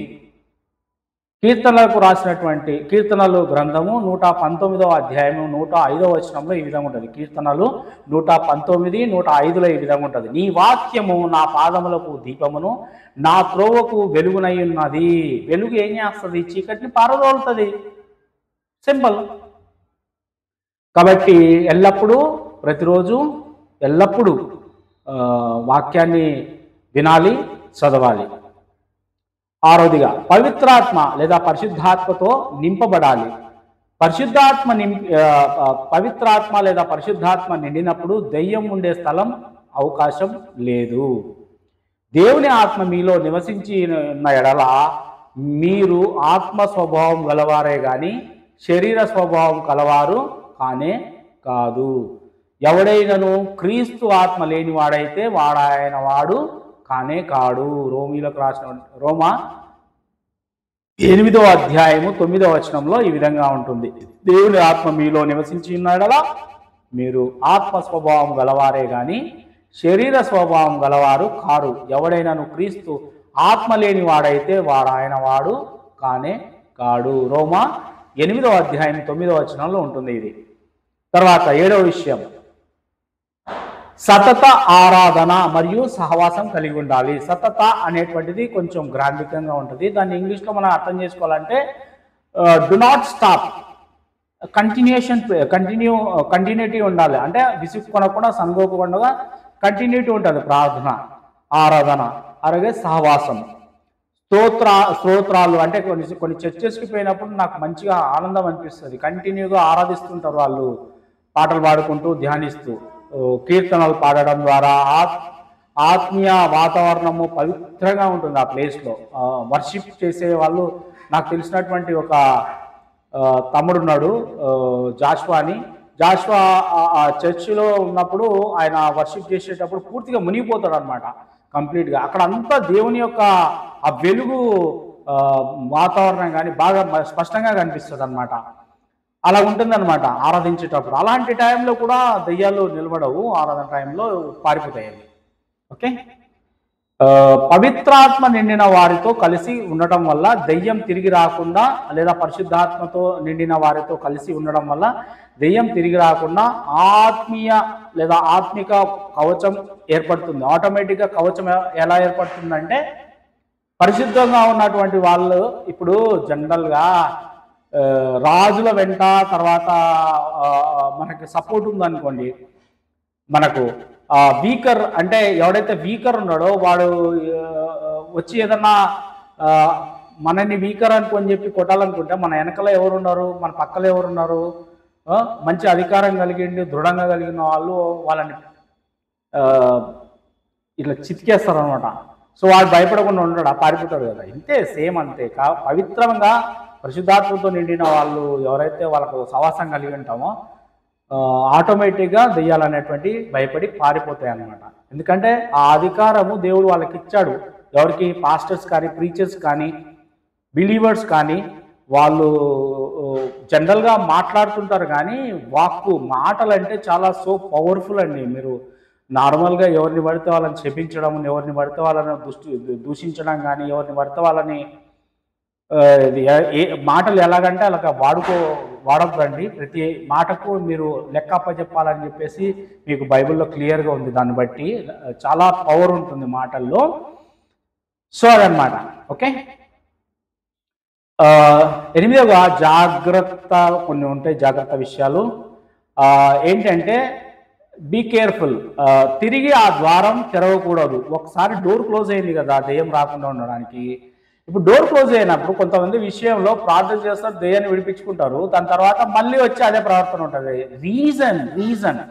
కీర్తనలు గ్రంథము 119వ అధ్యాయము 105వ వచనంలో ఈ విధంగా ఉంటుంది. కీర్తనలు 119, 105లో ఈ విధంగా ఉంటుంది. నీ వాక్యము నా పాదములకు దీపమును, నా త్రోవకు వెలుగునై ఉన్నది. వెలుగు ఏం చేస్తుంది, చీకటిని పారదోలుతుంది. సింపుల్. కాబట్టి ప్రతిరోజు ఎల్లప్పుడూ వాక్యాన్ని వినాలి, చదవాలి. 6వదిగా పవిత్రాత్మ లేదా పరిశుద్ధాత్మతో నింపబడాలి. పవిత్రాత్మ లేదా పరిశుద్ధాత్మ నిండినప్పుడు దెయ్యం ఉండే స్థలం అవకాశం లేదు. దేవుని ఆత్మ మీలో నివసించి ఉన్న ఎడల మీరు ఆత్మ స్వభావం గలవారే గాని శరీర స్వభావం కలవారు కానే కాదు. ఎవడైనను క్రీస్తు ఆత్మ లేనివాడైతే వాడాయన వాడు కానే కాడు. రోమా 8వ అధ్యాయము 9వ వచనంలో ఈ విధంగా ఉంటుంది. దేవుని ఆత్మ మీలో నివసించి ఉన్నాడలా మీరు ఆత్మ స్వభావం గలవారే గాని శరీర స్వభావం గలవారు కారు. ఎవడైనాను క్రీస్తు ఆత్మ లేని వాడైతే వాడాయన వాడు కానే కాడు. రోమా 8వ అధ్యాయం 9వ వచనంలో ఉంటుంది ఇది. తర్వాత 7వ విషయం, సతత ఆరాధన మరియు సహవాసం కలిగి ఉండాలి. సతత అనేటువంటిది కొంచెం గ్రాంధికంగా ఉంటుంది. దాన్ని ఇంగ్లీష్లో మనం అర్థం చేసుకోవాలంటే డు నాట్ స్టాప్, కంటిన్యూటీ ఉండాలి. అంటే విసుక్కొనకుండా సంగోకుండా కంటిన్యూటీ ఉంటుంది ప్రార్థన, ఆరాధన, అలాగే సహవాసం. స్తోత్రాలు అంటే కొన్ని చర్చెస్కి పోయినప్పుడు నాకు మంచిగా ఆనందం అనిపిస్తుంది. కంటిన్యూగా ఆరాధిస్తుంటారు వాళ్ళు, పాటలు పాడుకుంటూ ధ్యానిస్తూ, కీర్తనలు పాడడం ద్వారా ఆత్మీయ వాతావరణము పవిత్రంగా ఉంటుంది ఆ ప్లేస్లో. వర్షిప్ చేసే వాళ్ళు, నాకు తెలిసినటువంటి ఒక తమ్ముడున్నాడు జాషువా అని. జాషువా ఆ చర్చిలో ఉన్నప్పుడు ఆయన వర్షిప్ చేసేటప్పుడు పూర్తిగా మునిగిపోతాడు అనమాట, కంప్లీట్గా. అక్కడ అంతా దేవుని యొక్క ఆ వెలుగు వాతావరణం కానీ బాగా స్పష్టంగా కనిపిస్తుంది అనమాట. అలా ఉంటుందన్నమాట ఆరాధించేటప్పుడు. అలాంటి టైంలో కూడా దెయ్యాలు నిలబడవు, ఆరాధన టైంలో పారిపోతాయి. ఓకే, పవిత్రాత్మ నిండిన వారితో కలిసి ఉండటం వల్ల దెయ్యం తిరిగి రాకుండా, లేదా పరిశుద్ధాత్మతో నిండిన వారితో కలిసి ఉండడం వల్ల దెయ్యం తిరిగి రాకుండా ఆత్మీయ లేదా ఆత్మిక కవచం ఏర్పడుతుంది. ఆటోమేటిక్గా కవచం ఎలా ఏర్పడుతుందంటే, పరిశుద్ధంగా ఉన్నటువంటి వాళ్ళు ఇప్పుడు జనరల్గా రాజుల వెంట, తర్వాత మనకి సపోర్ట్ ఉందనుకోండి, మనకు వీకర్ అంటే ఎవడైతే వీకర్ ఉన్నాడో వాడు వచ్చి ఏదన్నా మనని వీకర్ అనుకొని చెప్పి కొట్టాలనుకుంటే మన వెనకలో ఎవరున్నారు, మన పక్కలో ఎవరున్నారు, మంచి అధికారం కలిగిండి దృఢంగా కలిగిన వాళ్ళు వాళ్ళని ఇట్లా చితికేస్తారు అనమాట. సో వాడు భయపడకుండా ఉంటాడు, పారిపోతాడు కదా. ఇంతే, సేమ్ అంతే. పవిత్రంగా పరిశుద్ధాత్మతో నిండిన వాళ్ళు ఎవరైతే వాళ్ళకు సహవాసం కలిగి ఉంటామో ఆటోమేటిక్గా దెయ్యాలనేటువంటి భయపడి పారిపోతాయి అన్నమాట. ఎందుకంటే ఆ అధికారము దేవుడు వాళ్ళకి ఇచ్చాడు. ఎవరికి? పాస్టర్స్ కానీ, ప్రీచర్స్ కానీ, బిలీవర్స్ కానీ. వాళ్ళు జనరల్గా మాట్లాడుతుంటారు కానీ మాటలు అంటే చాలా సో పవర్ఫుల్ అండి. మీరు నార్మల్గా ఎవరిని పడితే వాళ్ళని శపించడం, ఎవరిని పడితే వాళ్ళని దూషించడం కానీ, ఎవరిని పడితే వాళ్ళని మాటలు ఎలాగంటే అలాగ వాడొద్దండి. ప్రతి మాటకు మీరు లెక్కప్ప చెప్పాలని చెప్పేసి మీకు బైబిల్లో క్లియర్గా ఉంది. దాన్ని బట్టి చాలా పవర్ ఉంటుంది మాటల్లో. సో అదనమాట. ఓకే, 8వ జాగ్రత్త కొన్ని ఉంటాయి, జాగ్రత్త విషయాలు ఏంటంటే బీ కేర్ఫుల్. తిరిగి ఆ ద్వారం తెరవకూడదు. ఒకసారి డోర్ క్లోజ్ అయింది కదా దెయ్యం రాకుండా ఉండడానికి. ఇప్పుడు డోర్ క్లోజ్ అయినప్పుడు కొంతమంది విషయంలో ప్రార్థన చేస్తారు, దెయ్యాన్ని విడిపించుకుంటారు, దాని తర్వాత మళ్ళీ వచ్చి అదే ప్రవర్తన ఉంటుంది. రీజన్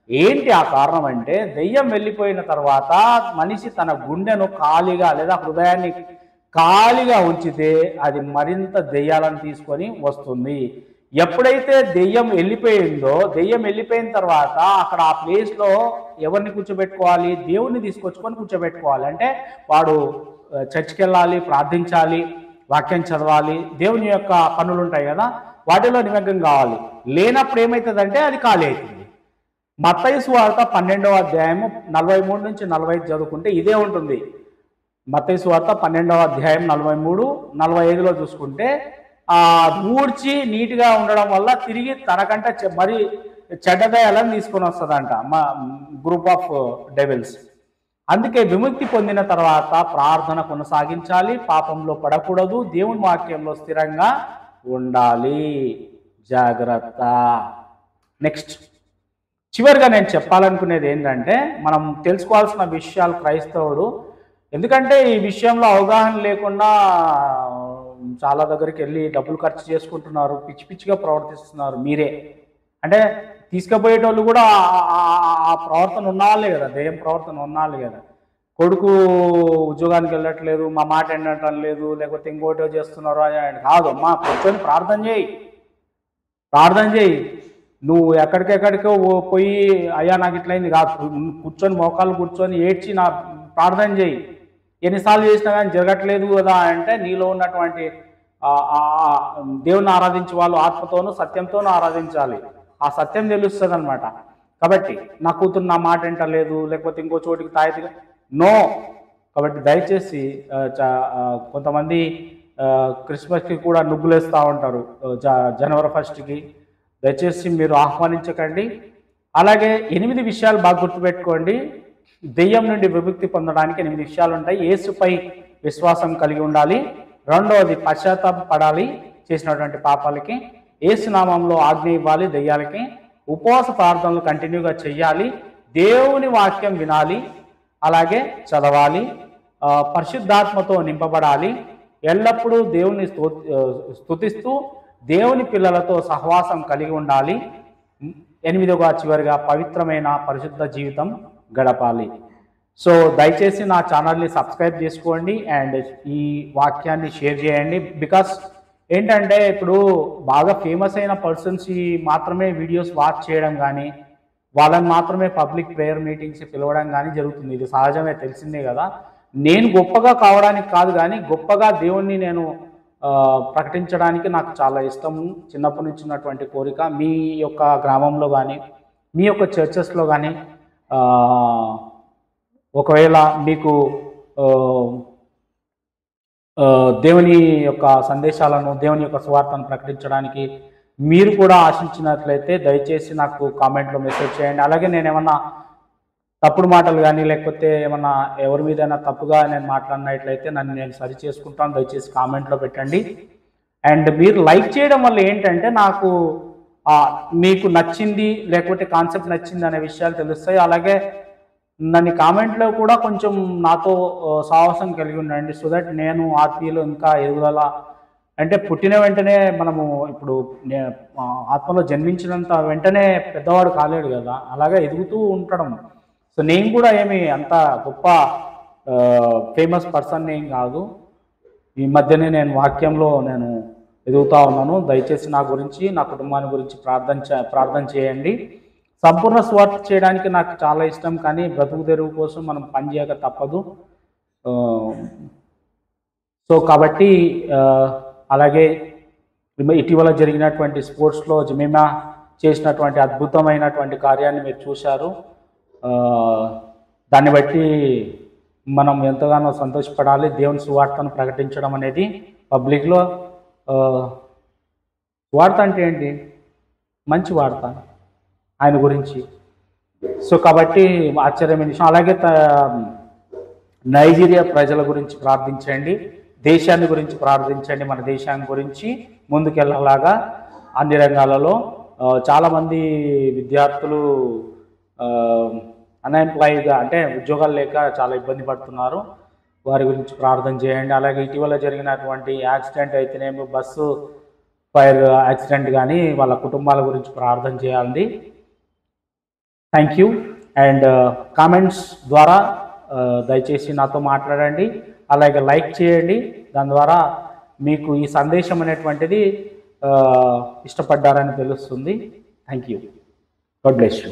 ఏంటి? ఆ కారణం అంటే దెయ్యం వెళ్ళిపోయిన తర్వాత మనిషి తన గుండెను ఖాళీగా లేదా హృదయాన్ని ఖాళీగా ఉంచితే అది మరింత దెయ్యాలను తీసుకొని వస్తుంది. ఎప్పుడైతే దెయ్యం వెళ్ళిపోయిందో, దెయ్యం వెళ్ళిపోయిన తర్వాత అక్కడ ఆ ప్లేస్లో ఎవరిని కూర్చోబెట్టుకోవాలి? దేవుణ్ణి తీసుకొచ్చుకొని కూర్చోబెట్టుకోవాలి. అంటే వాడు చర్చికి వెళ్ళాలి, ప్రార్థించాలి, వాక్యం చదవాలి, దేవుని యొక్క పనులు ఉంటాయి కదా, వాటిలో నిమగ్నం కావాలి. లేనప్పుడు ఏమవుతుందంటే అది ఖాళీ అవుతుంది. మత్తయి సువార్త 12వ అధ్యాయము 43 నుంచి 45 చదువుకుంటే ఇదే ఉంటుంది. మత్తయి సువార్త 12వ అధ్యాయం 43, 45లో చూసుకుంటే ఊడ్చి నీట్గా ఉండడం వల్ల తిరిగి తనకంటే మరి చెడ్డ దయ్యాలను తీసుకొని వస్తుందంట మా గ్రూప్ ఆఫ్ డెవిల్స్. అందుకే విముక్తి పొందిన తర్వాత ప్రార్థన కొనసాగించాలి, పాపంలో పడకూడదు, దేవుని వాక్యంలో స్థిరంగా ఉండాలి. జాగ్రత్త. నెక్స్ట్, చివరిగా నేను చెప్పాలనుకునేది ఏంటంటే, మనం తెలుసుకోవాల్సిన విషయాలు క్రైస్తవుడు, ఎందుకంటే ఈ విషయంలో అవగాహన లేకుండా చాలా దగ్గరికి వెళ్ళి డబ్బులు ఖర్చు చేసుకుంటున్నారు, పిచ్చి పిచ్చిగా ప్రవర్తిస్తున్నారు. మీరే అంటే తీసుకుపోయేటోళ్ళు కూడా ఆ ప్రవర్తన ఉన్నవాళ్ళే కదా, దెయ్యం ప్రవర్తన ఉన్నవాళ్ళే కదా. కొడుకు ఉద్యోగానికి వెళ్ళట్లేదు, మా మాట వినటం లేదు, లేకపోతే ఇంకోటో చేస్తున్నారు అని కాదు. అమ్మా కూర్చొని ప్రార్థన చేయి. నువ్వు ఎక్కడికెక్కడికో పోయి అయ్యా నాకు ఇట్లయింది కాదు, కూర్చొని మోకాళ్ళు కూర్చొని ఏడ్చి నా ప్రార్థన చేయి. ఎన్నిసార్లు చేసినా కానీ జరగట్లేదు కదా అంటే నీలో ఉన్నటువంటి దేవుని ఆరాధించే వాళ్ళు ఆత్మతోనూ సత్యంతోనూ ఆరాధించాలి. ఆ సత్యం తెలుస్తుంది అనమాట. కాబట్టి నా కూతురు నా మాట వింటలేదు, లేకపోతే ఇంకో చోటికి తాయితీగా నో. కాబట్టి దయచేసి కొంతమంది క్రిస్మస్కి కూడా నుగ్గులేస్తూ ఉంటారు, జనవరి 1కి. దయచేసి మీరు ఆహ్వానించకండి. అలాగే 8 విషయాలు బాగా గుర్తుపెట్టుకోండి. దెయ్యం నుండి విముక్తి పొందడానికి 8 విషయాలు ఉంటాయి. యేసుపై విశ్వాసం కలిగి ఉండాలి. రెండవది పశ్చాత్తాపడాలి చేసినటువంటి పాపాలకి. యేసు నామంలో ఆజ్ఞ ఇవ్వాలి దెయ్యాలకి. ఉపవాస ప్రార్థనలు కంటిన్యూగా చేయాలి. దేవుని వాక్యం వినాలి, అలాగే చదవాలి. పరిశుద్ధాత్మతో నింపబడాలి. ఎల్లప్పుడూ దేవుని స్తుతిస్తూ దేవుని పిల్లలతో సహవాసం కలిగి ఉండాలి. 8వ చివరిగా పవిత్రమైన పరిశుద్ధ జీవితం గడపాలి. సో దయచేసి నా ఛానల్ని సబ్స్క్రైబ్ చేసుకోండి అండ్ ఈ వాక్యాన్ని షేర్ చేయండి. బికాస్ ఏంటంటే ఇప్పుడు బాగా ఫేమస్ అయిన పర్సన్స్ మాత్రమే వీడియోస్ వాచ్ చేయడం కానీ, వాళ్ళని మాత్రమే పబ్లిక్ ప్రేయర్ మీటింగ్స్ పిలవడం కానీ జరుగుతుంది. ఇది సహజమే, తెలిసిందే కదా. నేను గొప్పగా కావడానికి కాదు, కానీ గొప్పగా దేవుణ్ణి నేను ప్రకటించడానికి నాకు చాలా ఇష్టము. చిన్నప్పటి నుంచి ఉన్నటువంటి కోరిక. మీ యొక్క గ్రామంలో కానీ, మీ యొక్క చర్చెస్లో కానీ ఒకవేళ మీకు దేవుని యొక్క సందేశాలను, దేవుని యొక్క సువార్తను ప్రకటించడానికి మీరు కూడా ఆశించినట్లయితే దయచేసి నాకు కామెంట్లో మెసేజ్ చేయండి. అలాగే నేను ఏమన్నా తప్పుడు మాటలు కానీ, లేకపోతే ఏమన్నా ఎవరి మీదైనా తప్పుగా నేను మాట్లాడినట్లయితే నన్ను నేను సరి చేసుకుంటాను. దయచేసి కామెంట్లో పెట్టండి. అండ్ మీరు లైక్ చేయడం వల్ల ఏంటంటే నాకు మీకు నచ్చింది లేకపోతే కాన్సెప్ట్ నచ్చింది అనే విషయాలు తెలుస్తాయి. అలాగే నన్ను కామెంట్లో కూడా కొంచెం నాతో సాహసం కలిగి ఉండండి. సో దట్ నేను ఆత్మీయులు ఇంకా ఎదుగుదల, అంటే పుట్టిన వెంటనే మనము ఇప్పుడు ఆత్మలో జన్మించినంత వెంటనే పెద్దవాడు కాలేడు కదా, అలాగే ఎదుగుతూ ఉండడం. సో నేను కూడా ఏమి అంత గొప్ప ఫేమస్ పర్సన్ ఏం కాదు. ఈ మధ్యనే నేను వాక్యంలో నేను ఎదుగుతూ ఉన్నాను. దయచేసి నా గురించి, నా కుటుంబాన్ని గురించి ప్రార్థన చేయండి. సంపూర్ణ స్వార్థ చేయడానికి నాకు చాలా ఇష్టం, కానీ బ్రతుకు తెరువు కోసం మనం పనిచేయక తప్పదు. సో కాబట్టి అలాగే ఇటీవల జరిగినటువంటి స్పోర్ట్స్లో జమీమా చేసినటువంటి అద్భుతమైనటువంటి కార్యాన్ని మీరు చూశారు. దాన్ని బట్టి మనం ఎంతగానో సంతోషపడాలి. దేవుని సువార్తను ప్రకటించడం అనేది పబ్లిక్లో. వార్త అంటే ఏంటి? మంచి వార్త ఆయన గురించి. సో కాబట్టి ఆశ్చర్యమైన విషయం. అలాగే నైజీరియా ప్రజల గురించి ప్రార్థించండి, దేశాన్ని గురించి ప్రార్థించండి. మన దేశాన్ని గురించి ముందుకెళ్ళలాగా అన్ని రంగాలలో చాలామంది విద్యార్థులు అన్ఎంప్లాయిగా, అంటే ఉద్యోగాలు లేక చాలా ఇబ్బంది పడుతున్నారు. వారి గురించి ప్రార్థన చేయండి. అలాగే ఇటీవల జరిగినటువంటి యాక్సిడెంట్ అయితేనేమో బస్సు ఫైర్ యాక్సిడెంట్ కానీ వాళ్ళ కుటుంబాల గురించి ప్రార్థన చేయాలి. Thank you. అండ్ కామెంట్స్ ద్వారా దయచేసి నాతో మాట్లాడండి. అలాగే లైక్ చేయండి. దాని ద్వారా మీకు ఈ సందేశం అనేటువంటిది ఇష్టపడ్డారని తెలుస్తుంది. Thank you. God bless you.